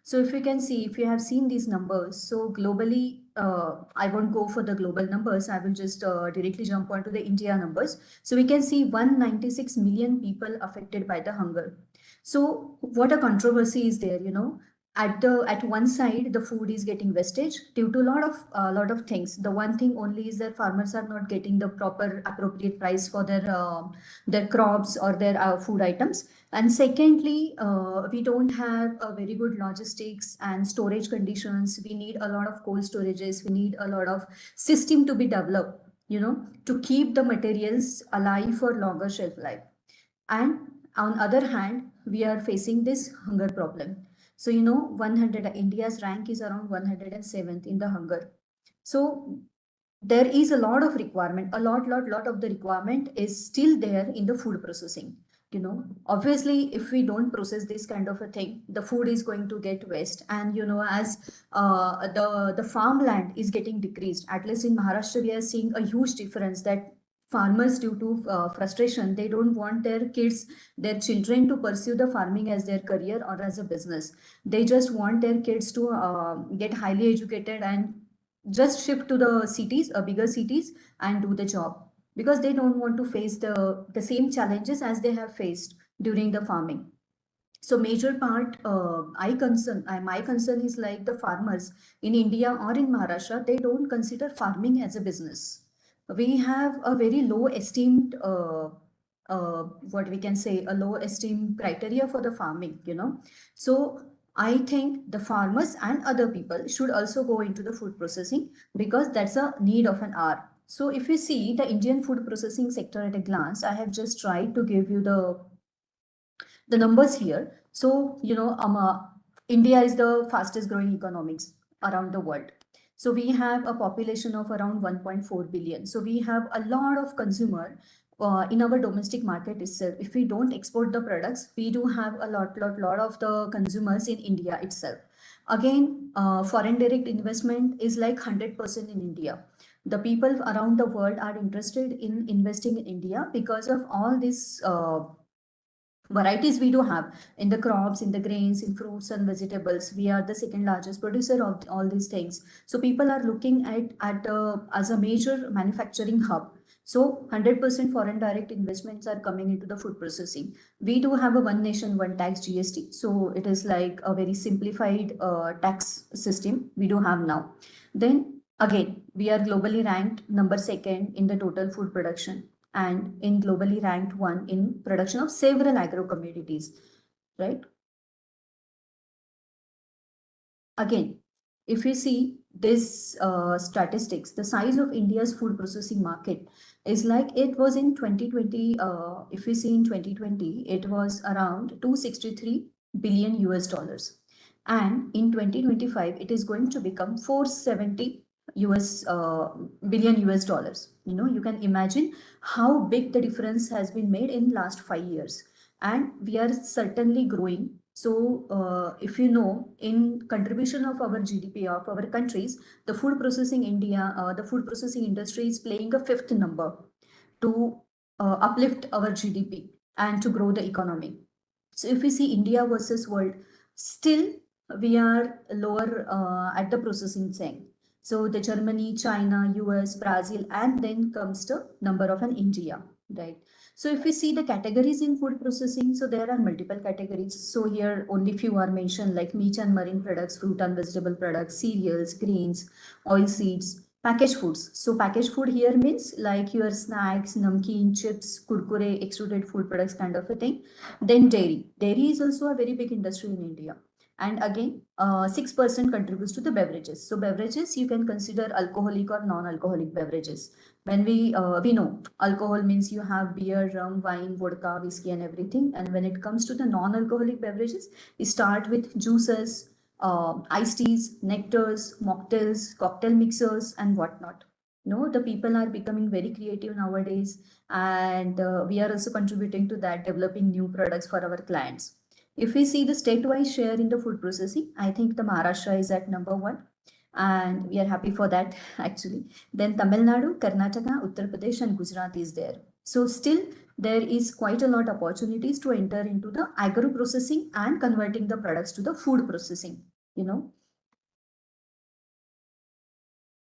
Speaker 6: So if you can see, if you have seen these numbers, so globally, I won't go for the global numbers, I will just directly jump onto the India numbers. So we can see 196 million people affected by the hunger. So what a controversy is there, at one side the food is getting wastage due to a lot of things. The one thing only is that farmers are not getting the proper appropriate price for their crops or their food items. And secondly, we don't have a very good logistics and storage conditions. We need a lot of cold storages. We need a lot of system to be developed, to keep the materials alive for longer shelf life. And on other hand, we are facing this hunger problem. So, India's rank is around 107th in the hunger. So there is a lot of requirement, a lot of the requirement is still there in the food processing. Obviously, if we don't process this kind of a thing, the food is going to get waste. And, as the farmland is getting decreased, at least in Maharashtra, we are seeing a huge difference that farmers, due to frustration, they don't want their kids, their children to pursue the farming as their career or as a business. They just want their kids to get highly educated and just shift to the cities, bigger cities, and do the job, because they don't want to face the same challenges as they have faced during the farming. So major part, my concern is like the farmers in India or in Maharashtra, they don't consider farming as a business. We have a very low esteemed, what we can say, a low esteemed criteria for the farming, So I think the farmers and other people should also go into the food processing, because that's a need of an hour. So if you see the Indian food processing sector at a glance, I have just tried to give you the numbers here. So, India is the fastest growing economies around the world. So we have a population of around 1.4 billion. So we have a lot of consumer in our domestic market itself. If we don't export the products, we do have a lot of the consumers in India itself. Again, foreign direct investment is like 100% in India. The people around the world are interested in investing in India because of all these varieties we do have in the crops, in the grains, in fruits and vegetables. We are the second largest producer of all these things. So people are looking at as a major manufacturing hub. So 100% foreign direct investments are coming into the food processing. We do have a one nation, one tax GST. So it is like a very simplified tax system we do have now. Then again, we are globally ranked number 2nd in the total food production, and in globally ranked 1 in production of several agro commodities, right? Again, if you see this statistics, the size of India's food processing market is like it was in 2020. If we see in 2020, it was around 263 billion US dollars. And in 2025, it is going to become 470 billion US dollars. You can imagine how big the difference has been made in last 5 years, and we are certainly growing. So if you know, in contribution of our GDP of our countries, the food processing industry is playing a 5th number to uplift our GDP and to grow the economy. So if we see India versus world, still we are lower at the processing thing. So the Germany, China, US, Brazil, and then comes the number of an India, right? So if we see the categories in food processing, so there are multiple categories. So here only few are mentioned, like meat and marine products, fruit and vegetable products, cereals, grains, oil seeds, packaged foods. So packaged food here means like your snacks, namkeen, chips, kurkure, extruded food products kind of a thing. Then dairy. Dairy is also a very big industry in India. And again, 6% contributes to the beverages. So beverages, you can consider alcoholic or non-alcoholic beverages. When we know alcohol means you have beer, rum, wine, vodka, whiskey and everything. And when it comes to the non-alcoholic beverages, we start with juices, iced teas, nectars, mocktails, cocktail mixers and whatnot. The people are becoming very creative nowadays, and we are also contributing to that, developing new products for our clients. If we see the state-wise share in the food processing, I think the Maharashtra is at number 1. and we are happy for that actually. Then Tamil Nadu, Karnataka, Uttar Pradesh, and Gujarat is there. So still there is quite a lot of opportunities to enter into the agro-processing and converting the products to the food processing, you know.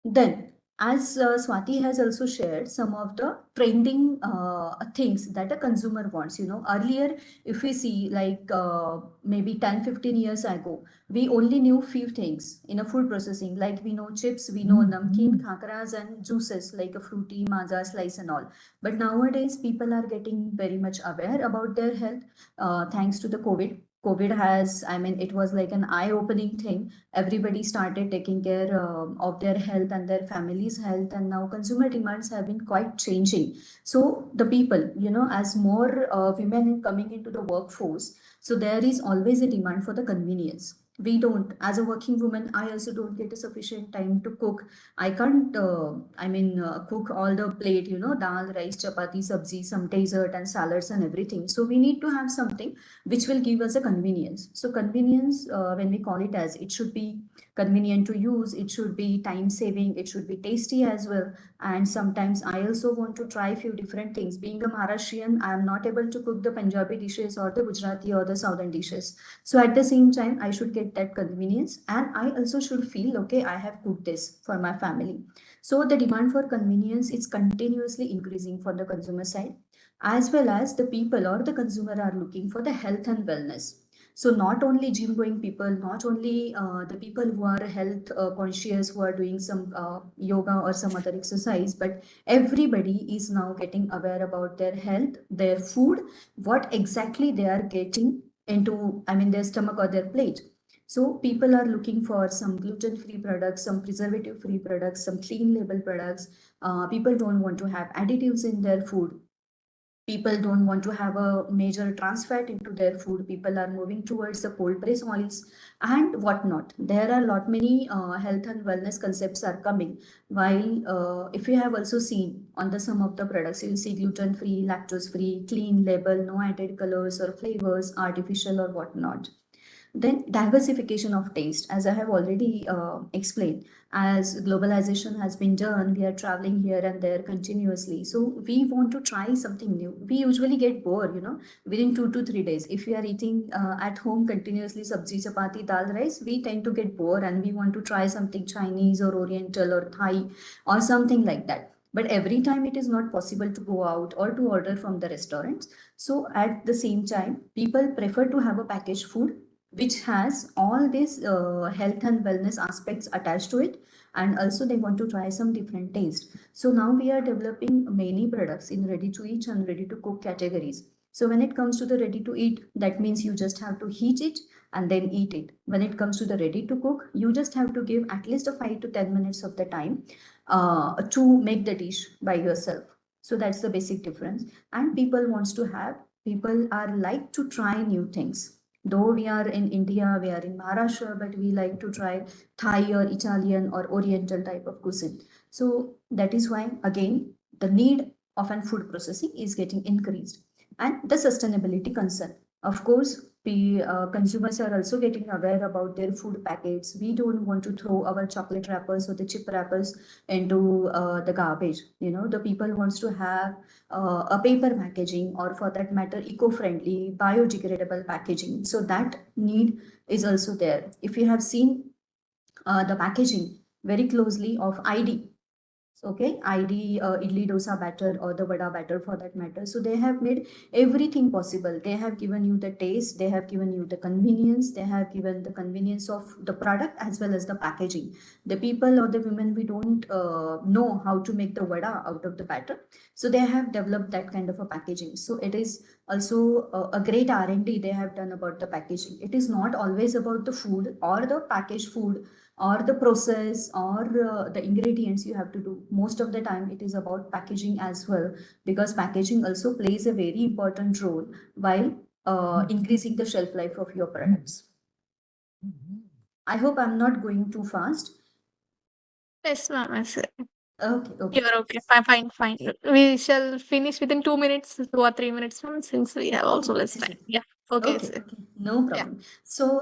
Speaker 6: Then, as Swati has also shared some of the trending things that a consumer wants, you know, earlier, if we see like maybe 10-15 years ago, we only knew few things in a food processing, like we know chips, we know namkeen, khakras and juices like a fruity, maza, slice and all. But nowadays, people are getting very much aware about their health thanks to the COVID. COVID has, I mean, it was like an eye-opening thing. Everybody started taking care of their health and their family's health, and now consumer demands have been quite changing. So the people, you know, as more women coming into the workforce, so there is always a demand for the convenience. We don't, as a working woman, I also don't get a sufficient time to cook. I can't cook all the plate, you know, dal, rice, chapati, sabzi, some dessert and salads and everything. So we need to have something which will give us a convenience. So convenience, when we call it as, it should be convenient to use, it should be time saving, it should be tasty as well. And sometimes I also want to try few different things. Being a Maharashtrian, I am not able to cook the Punjabi dishes or the Gujarati or the Southern dishes. So at the same time, I should get that convenience, and I also should feel, okay, I have cooked this for my family. So the demand for convenience is continuously increasing for the consumer side, as well as the people or the consumer are looking for the health and wellness. So not only gym going people, not only the people who are health conscious, who are doing some yoga or some other exercise, but everybody is now getting aware about their health, their food, what exactly they are getting into, I mean, their stomach or their plate. So people are looking for some gluten-free products, some preservative-free products, some clean label products. People don't want to have additives in their food. People don't want to have a major trans fat into their food. People are moving towards the cold press oils and whatnot. There are a lot many health and wellness concepts are coming. While if you have also seen on the some of the products, you will see gluten free, lactose free, clean label, no added colors or flavors, artificial or whatnot. Then diversification of taste, as I have already explained, as globalization has been done, we are traveling here and there continuously. So we want to try something new. We usually get bored, you know, within 2 to 3 days. If we are eating at home continuously sabji, chapati, dal, rice, we tend to get bored and we want to try something Chinese or Oriental or Thai or something like that. But every time it is not possible to go out or to order from the restaurants. So at the same time, people prefer to have a packaged food which has all these health and wellness aspects attached to it, and also they want to try some different taste. So now we are developing many products in ready to eat and ready to cook categories. So when it comes to the ready to eat, that means you just have to heat it and then eat it. When it comes to the ready to cook, you just have to give at least a 5 to 10 minutes of the time to make the dish by yourself. So that's the basic difference. And people are like to try new things. Though we are in India, we are in Maharashtra, but we like to try Thai or Italian or Oriental type of cuisine. So that is why, again, the need of an food processing is getting increased. And the sustainability concern. Of course, consumers are also getting aware about their food packets. We don't want to throw our chocolate wrappers or the chip wrappers into the garbage. You know, the people wants to have a paper packaging, or for that matter, eco-friendly, biodegradable packaging. So that need is also there. If you have seen the packaging very closely of ID, okay, ID idli dosa batter or the vada batter for that matter. So they have made everything possible. They have given you the taste, they have given you the convenience, they have given the convenience of the product as well as the packaging. The people or the women, we don't know how to make the vada out of the batter. So they have developed that kind of a packaging. So it is also a great R&D they have done about the packaging. It is not always about the food or the packaged food or the process or the ingredients you have to do. Most of the time it is about packaging as well, because packaging also plays a very important role while increasing the shelf life of your products. I hope I'm not going too fast.
Speaker 1: Yes, ma'am. Yes.
Speaker 6: Okay.
Speaker 1: You're okay. Fine. We shall finish within 2 minutes, 2 or 3 minutes, ma'am, since we have also less time. Yeah. Okay.
Speaker 6: Okay. No problem. So,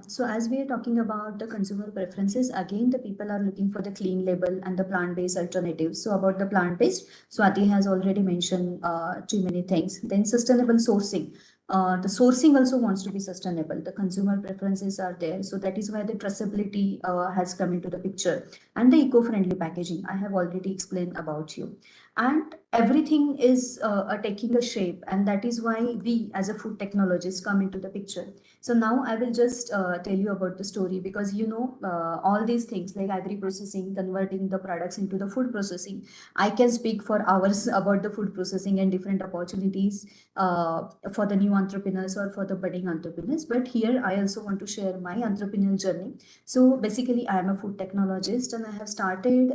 Speaker 6: so as we are talking about the consumer preferences, again, the people are looking for the clean label and the plant-based alternatives. So about the plant-based, Swati has already mentioned too many things. Then sustainable sourcing. The sourcing also wants to be sustainable. The consumer preferences are there. So that is why the traceability has come into the picture. And the eco-friendly packaging, I have already explained about you. And everything is taking a shape, and that is why we as a food technologist come into the picture. So now I will just tell you about the story, because all these things like agri-processing, converting the products into the food processing, I can speak for hours about the food processing and different opportunities for the new entrepreneurs or for the budding entrepreneurs. But here I also want to share my entrepreneurial journey. So basically I am a food technologist, and I have started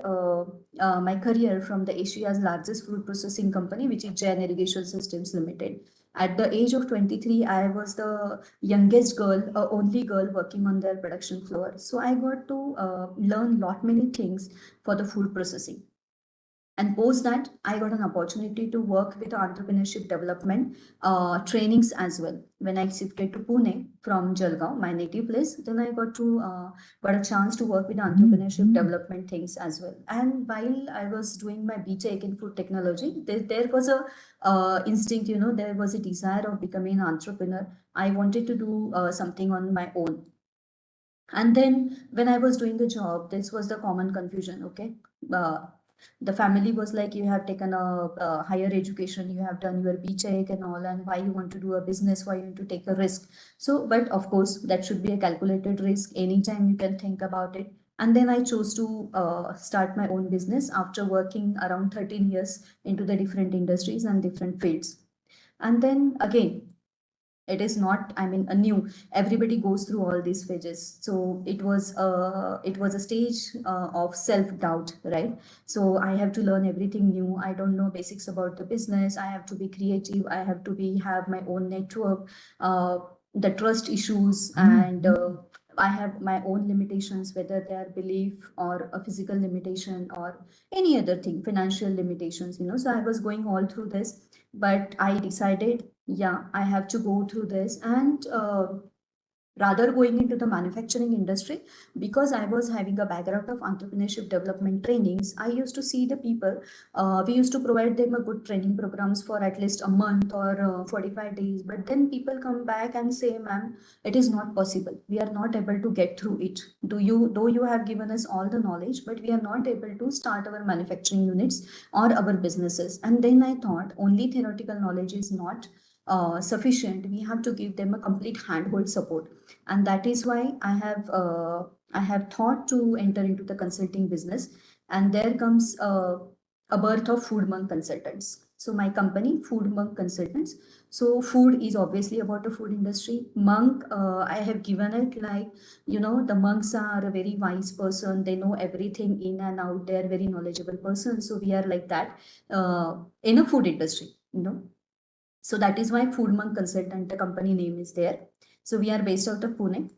Speaker 6: my career from the Asia's largest food processing company, which is Jain Irrigation Systems Limited. At the age of 23, I was the youngest girl, only girl working on their production floor. So I got to learn lot many things for the food processing. And post that, I got an opportunity to work with entrepreneurship development trainings as well. When I shifted to Pune from Jalgaon, my native place, then I got a chance to work with entrepreneurship development things as well. And while I was doing my BTech in food technology, there was a instinct, there was a desire of becoming an entrepreneur. I wanted to do something on my own. And then when I was doing the job, this was the common confusion, okay? The family was like, you have taken a higher education, you have done your BTech and all, and why you want to do a business, why you want to take a risk. So, but of course, that should be a calculated risk. Anytime you can think about it. And then I chose to start my own business after working around 13 years into the different industries and different fields. And then again, it is not, I mean, a new, everybody goes through all these phases. So it was a stage of self-doubt, right? So I have to learn everything new. I don't know basics about the business. I have to be creative. I have to have my own network, the trust issues, and I have my own limitations, whether they are belief or a physical limitation or any other thing, financial limitations, So I was going all through this, but I decided, yeah, I have to go through this, and rather going into the manufacturing industry, because I was having a background of entrepreneurship development trainings. I used to see the people, we used to provide them a good training programs for at least a month or 45 days. But then people come back and say, ma'am, it is not possible. We are not able to get through it. Though you have given us all the knowledge, but we are not able to start our manufacturing units or our businesses. And then I thought only theoretical knowledge is not sufficient. We have to give them a complete handhold support, and that is why I have thought to enter into the consulting business. And there comes a birth of Food Monk Consultants. So my company, Food Monk Consultants. So food is obviously about the food industry. Monk, I have given it like, the monks are a very wise person. They know everything in and out. They're very knowledgeable person. So we are like that in a food industry, So that is why Food Monk Consultant, the company name is there. So we are based out of Pune.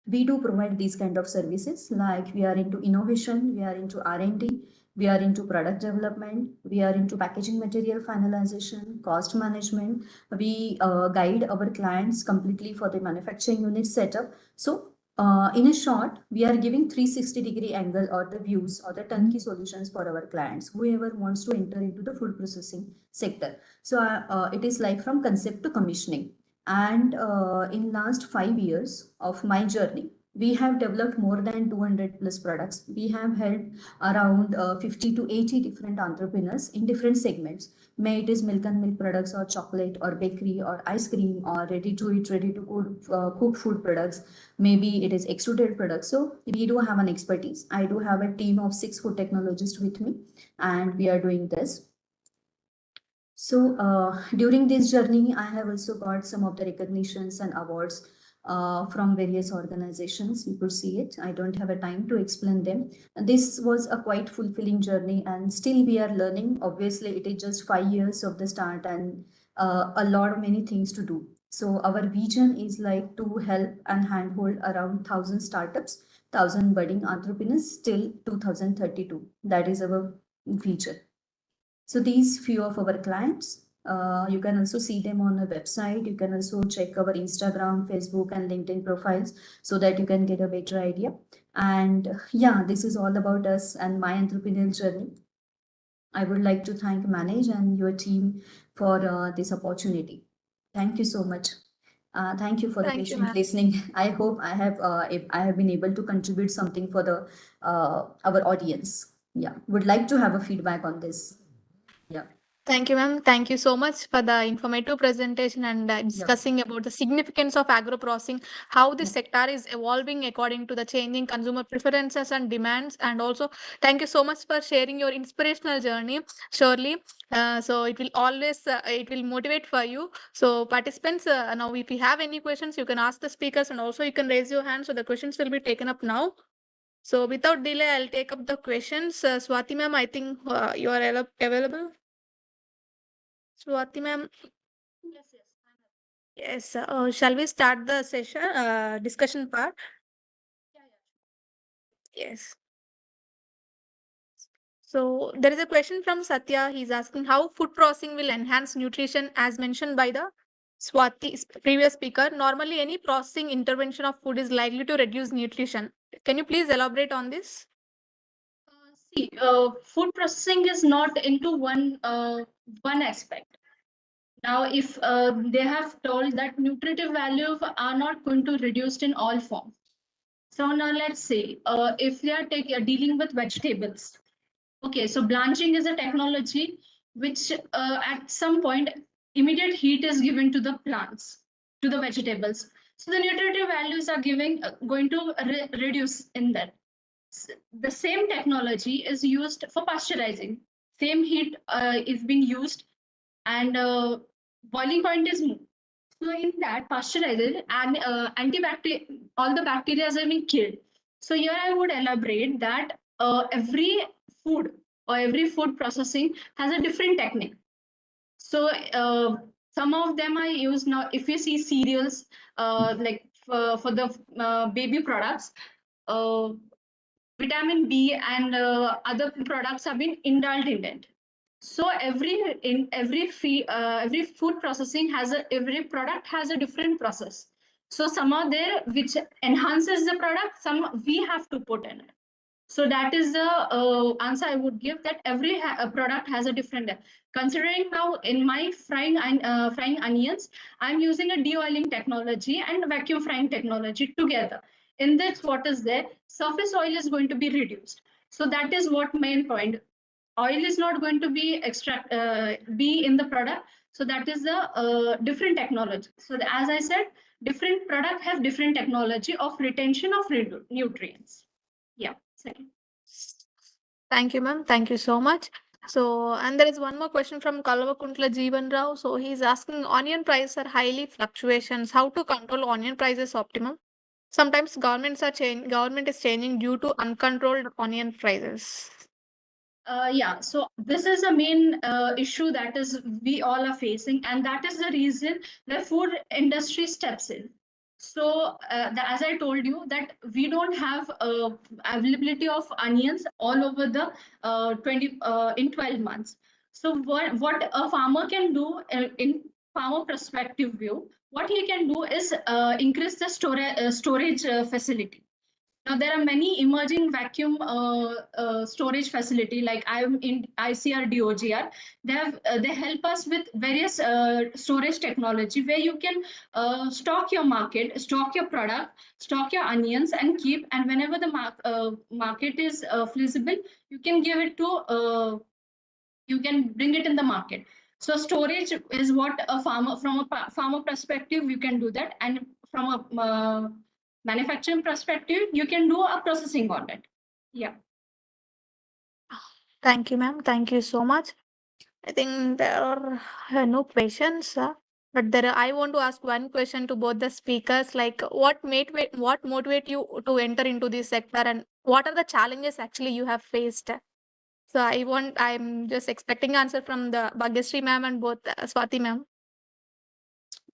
Speaker 6: We do provide these kind of services, like we are into innovation, we are into R&D, we are into product development, we are into packaging material finalization, cost management. We guide our clients completely for the manufacturing unit setup. So in a short, we are giving 360-degree angle or the views or the turnkey solutions for our clients, whoever wants to enter into the food processing sector. So it is like from concept to commissioning. And in last 5 years of my journey, we have developed more than 200 plus products. We have helped around 50 to 80 different entrepreneurs in different segments. May it is milk and milk products or chocolate or bakery or ice cream or ready to eat, ready to cook food products. Maybe it is extruded products. So we do have an expertise. I do have a team of 6 food technologists with me, and we are doing this. So during this journey, I have also got some of the recognitions and awards from various organizations. You could see it. I don't have a time to explain them. And this was a quite fulfilling journey, and still we are learning. Obviously, it is just 5 years of the start, and a lot of many things to do. So our vision is like to help and handhold around 1,000 startups, 1,000 budding entrepreneurs till 2032. That is our vision. So these few of our clients, You can also see them on the website. You can also check our Instagram, Facebook, and LinkedIn profiles so that you can get a better idea. And yeah, this is all about us and my entrepreneurial journey. I would like to thank Manage and your team for this opportunity. Thank you so much. Thank you for the
Speaker 1: Thank you,
Speaker 6: patient
Speaker 1: ma'am.
Speaker 6: listening. I hope I have been able to contribute something for the our audience. Yeah, would like to have a feedback on this. Yeah.
Speaker 1: Thank you, ma'am. Thank you so much for the informative presentation and discussing about the significance of agro-processing, how this sector is evolving according to the changing consumer preferences and demands. And also, thank you so much for sharing your inspirational journey, surely. So it will always, it will motivate for you. So participants, now if you have any questions, you can ask the speakers and also you can raise your hand. So the questions will be taken up now. So without delay, I'll take up the questions. Swati ma'am, I think you are available. Swati ma'am,
Speaker 5: Yes, yes.
Speaker 1: yes. Shall we start the session, discussion part?
Speaker 5: Yeah, yeah.
Speaker 1: Yes. So there is a question from Satya. He's asking how food processing will enhance nutrition as mentioned by the previous speaker. Normally, any processing intervention of food is likely to reduce nutrition. Can you please elaborate on this?
Speaker 5: See, food processing is not into one aspect. Now, if they have told that nutritive values are not going to reduced in all forms. So now let's say if they are dealing with vegetables. Okay, so blanching is a technology which at some point immediate heat is given to the plants, to the vegetables. So the nutritive values are going to reduce in that. The same technology is used for pasteurizing. Same heat is being used and boiling point is moved. So in that pasteurized and antibacterial, all the bacteria are being killed. So here I would elaborate that every food or every food processing has a different technique. So some of them are used now. If you see cereals, like for the baby products, uh, vitamin B and other products have been indulged in it. So every food processing every product has a different process. So some are there which enhances the product, some we have to put in it. So that is the answer I would give, that every product has a different. Considering now in my frying onions, I'm using a de-oiling technology and vacuum frying technology together. In this, what is there? Surface oil is going to be reduced. So that is what main point. Oil is not going to be in the product. So that is the different technology. So as I said, different product have different technology of retention of nutrients. Yeah. Second.
Speaker 1: Thank you, ma'am. Thank you so much. So, and there is one more question from Kalavakuntla Jeevan Rao. So he's asking onion prices are highly fluctuations. How to control onion prices optimum? Sometimes government is changing due to uncontrolled onion prices.
Speaker 5: Yeah, so this is a main issue that is we all are facing, and that is the reason the food industry steps in. So as I told you that we don't have availability of onions all over the 20 in 12 months. So what a farmer can do in farmer perspective view, what he can do is increase the storage facility. Now there are many emerging vacuum storage facility like I'm in ICR DOGR. They help us with various storage technology where you can stock your market, stock your product, stock your onions, and keep. And whenever the market is feasible, you can give it to. You can bring it in the market. So storage is what a farmer, from a farmer perspective, you can do that, and from a manufacturing perspective, you can do a processing on it. Yeah.
Speaker 1: Thank you, ma'am. Thank you so much. I think there are no questions, but I want to ask one question to both the speakers. Like, what motivate you to enter into this sector, and what are the challenges actually you have faced? So I'm just expecting answer from the Bhagyashree ma'am and both Swati ma'am.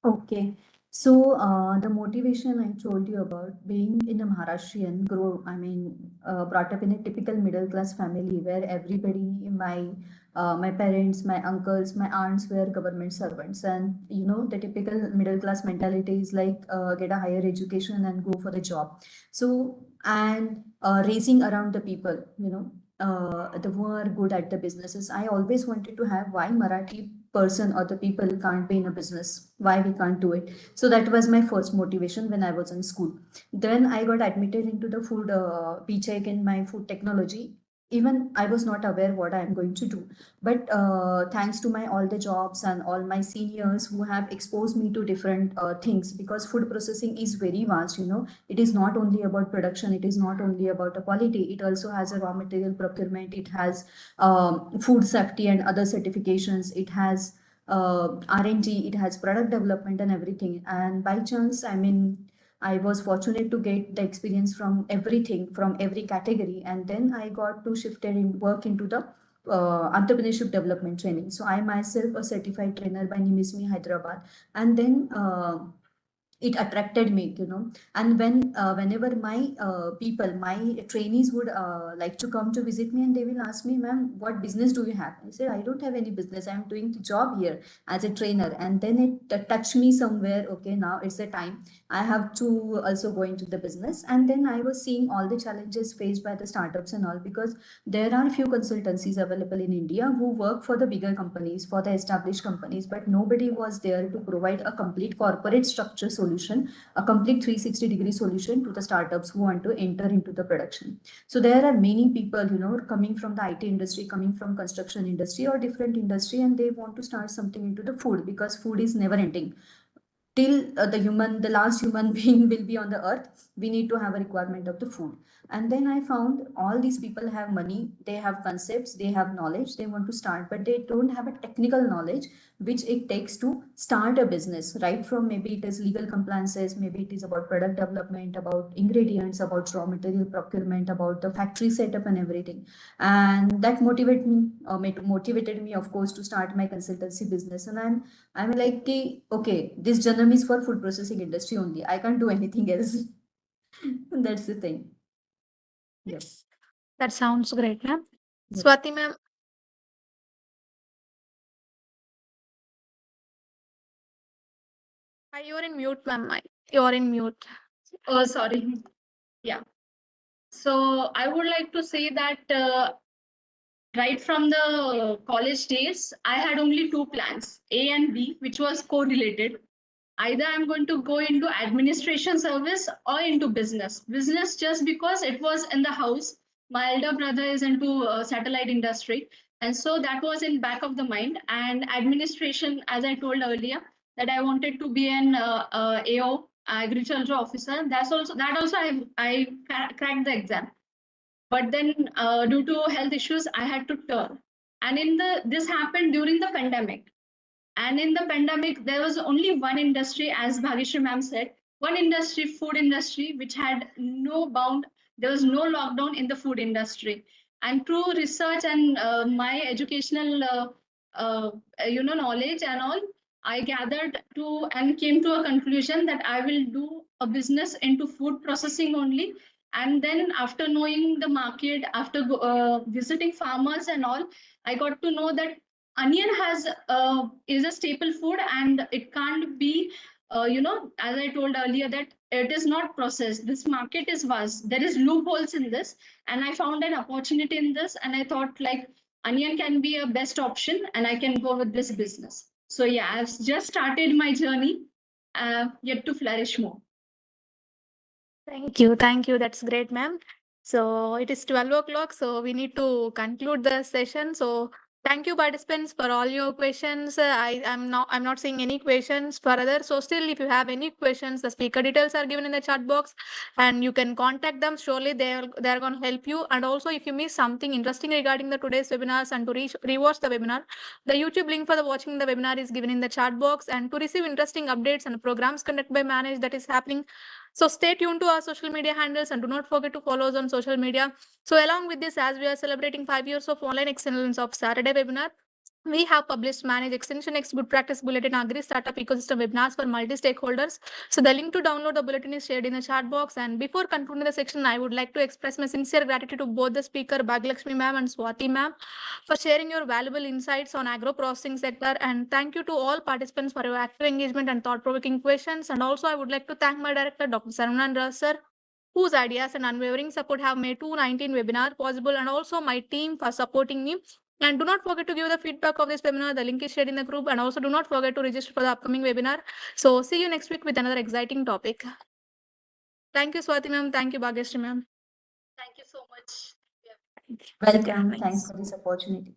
Speaker 6: Okay. So the motivation I told you about, being in a Maharashtrian, brought up in a typical middle class family where everybody in my My parents, my uncles, my aunts were government servants, and the typical middle class mentality is like get a higher education and go for the job. So and raising around the people, the who are good at the businesses. I always wanted to have why Marathi person or the people can't be in a business, why we can't do it. So that was my first motivation when I was in school. Then I got admitted into the food B-Check in my food technology. Even I was not aware what I am going to do, but thanks to my all the jobs and all my seniors who have exposed me to different things, because food processing is very vast. It is not only about production, it is not only about the quality, it also has a raw material procurement, it has food safety and other certifications, it has R&D, it has product development and everything. And by chance, I was fortunate to get the experience from everything, from every category. And then I got to shifted in work into the entrepreneurship development training. So I myself a certified trainer by Nimismi Hyderabad. And then it attracted me, and whenever my people, my trainees would like to come to visit me, and they will ask me, ma'am, what business do you have? I said, I don't have any business, I'm doing the job here as a trainer. And then it touched me somewhere, okay, now it's the time I have to also go into the business. And then I was seeing all the challenges faced by the startups and all, because there are few consultancies available in India who work for the bigger companies, for the established companies, but nobody was there to provide a complete corporate structure solution, a complete 360-degree solution to the startups who want to enter into the production. So there are many people, coming from the IT industry, coming from construction industry or different industry, and they want to start something into the food, because food is never ending till the last human being will be on the earth. We need to have a requirement of the food. And then I found all these people have money, they have concepts, they have knowledge, they want to start, but they don't have a technical knowledge which it takes to start a business, right? From maybe it is legal compliances, maybe it is about product development, about ingredients, about raw material procurement, about the factory setup and everything. And that motivated me, of course, to start my consultancy business. And I'm like, okay, this janam is for food processing industry only. I can't do anything else. That's the thing. Yes.
Speaker 1: That sounds great, ma'am.
Speaker 6: Yes.
Speaker 1: Swati, ma'am. You're in mute, ma'am. You're in mute.
Speaker 5: Oh, sorry. Yeah. So I would like to say that right from the college days, I had only two plans, A and B, which was correlated. Either I'm going to go into administration service or into business. Business just because it was in the house. My elder brother is into satellite industry. And so that was in back of the mind. And administration, as I told earlier, that I wanted to be an AO, agriculture officer. That also I cracked the exam. But then due to health issues, I had to turn. And this happened during the pandemic. And in the pandemic, there was only one industry, as Bhagishri ma'am said, one industry, food industry, which had no bound. There was no lockdown in the food industry. And through research and my educational, knowledge and all, I gathered to and came to a conclusion that I will do a business into food processing only. And then after knowing the market, after visiting farmers and all, I got to know that onion is a staple food, and it can't be as I told earlier, that it is not processed. This market is vast, there is loopholes in this, and I found an opportunity in this, and I thought like onion can be a best option and I can go with this business. So yeah, I've just started my journey, yet to flourish more.
Speaker 1: Thank you. Thank you. That's great, ma'am. So it is 12 o'clock, so we need to conclude the session. So thank you, participants, for all your questions. I'm not seeing any questions further. So still, if you have any questions, the speaker details are given in the chat box, and you can contact them. Surely they're going to help you. And also, if you miss something interesting regarding the today's webinars and to rewatch the webinar, the YouTube link for the watching the webinar is given in the chat box. And to receive interesting updates and programs conducted by Manage that is happening, so stay tuned to our social media handles and do not forget to follow us on social media. So along with this, as we are celebrating 5 years of online excellence of Saturday webinar, We have published Manage Extension X Good Practice Bulletin Agri-Startup Ecosystem webinars for multi-stakeholders. So the link to download the bulletin is shared in the chat box. And before concluding the section, I would like to express my sincere gratitude to both the speaker, Bhagyalakshmi ma'am and Swati ma'am, for sharing your valuable insights on agro-processing sector. And thank you to all participants for your active engagement and thought-provoking questions. And also, I would like to thank my director, Dr. Saravanan Rao sir, whose ideas and unwavering support have made 219 webinar possible, and also my team for supporting me. And do not forget to give the feedback of this webinar. The link is shared in the group. And also do not forget to register for the upcoming webinar. So see you next week with another exciting topic. Thank you, Swati ma'am. Thank you, Bhagyashree ma'am.
Speaker 5: Thank you so much.
Speaker 6: Welcome. Thanks for this opportunity.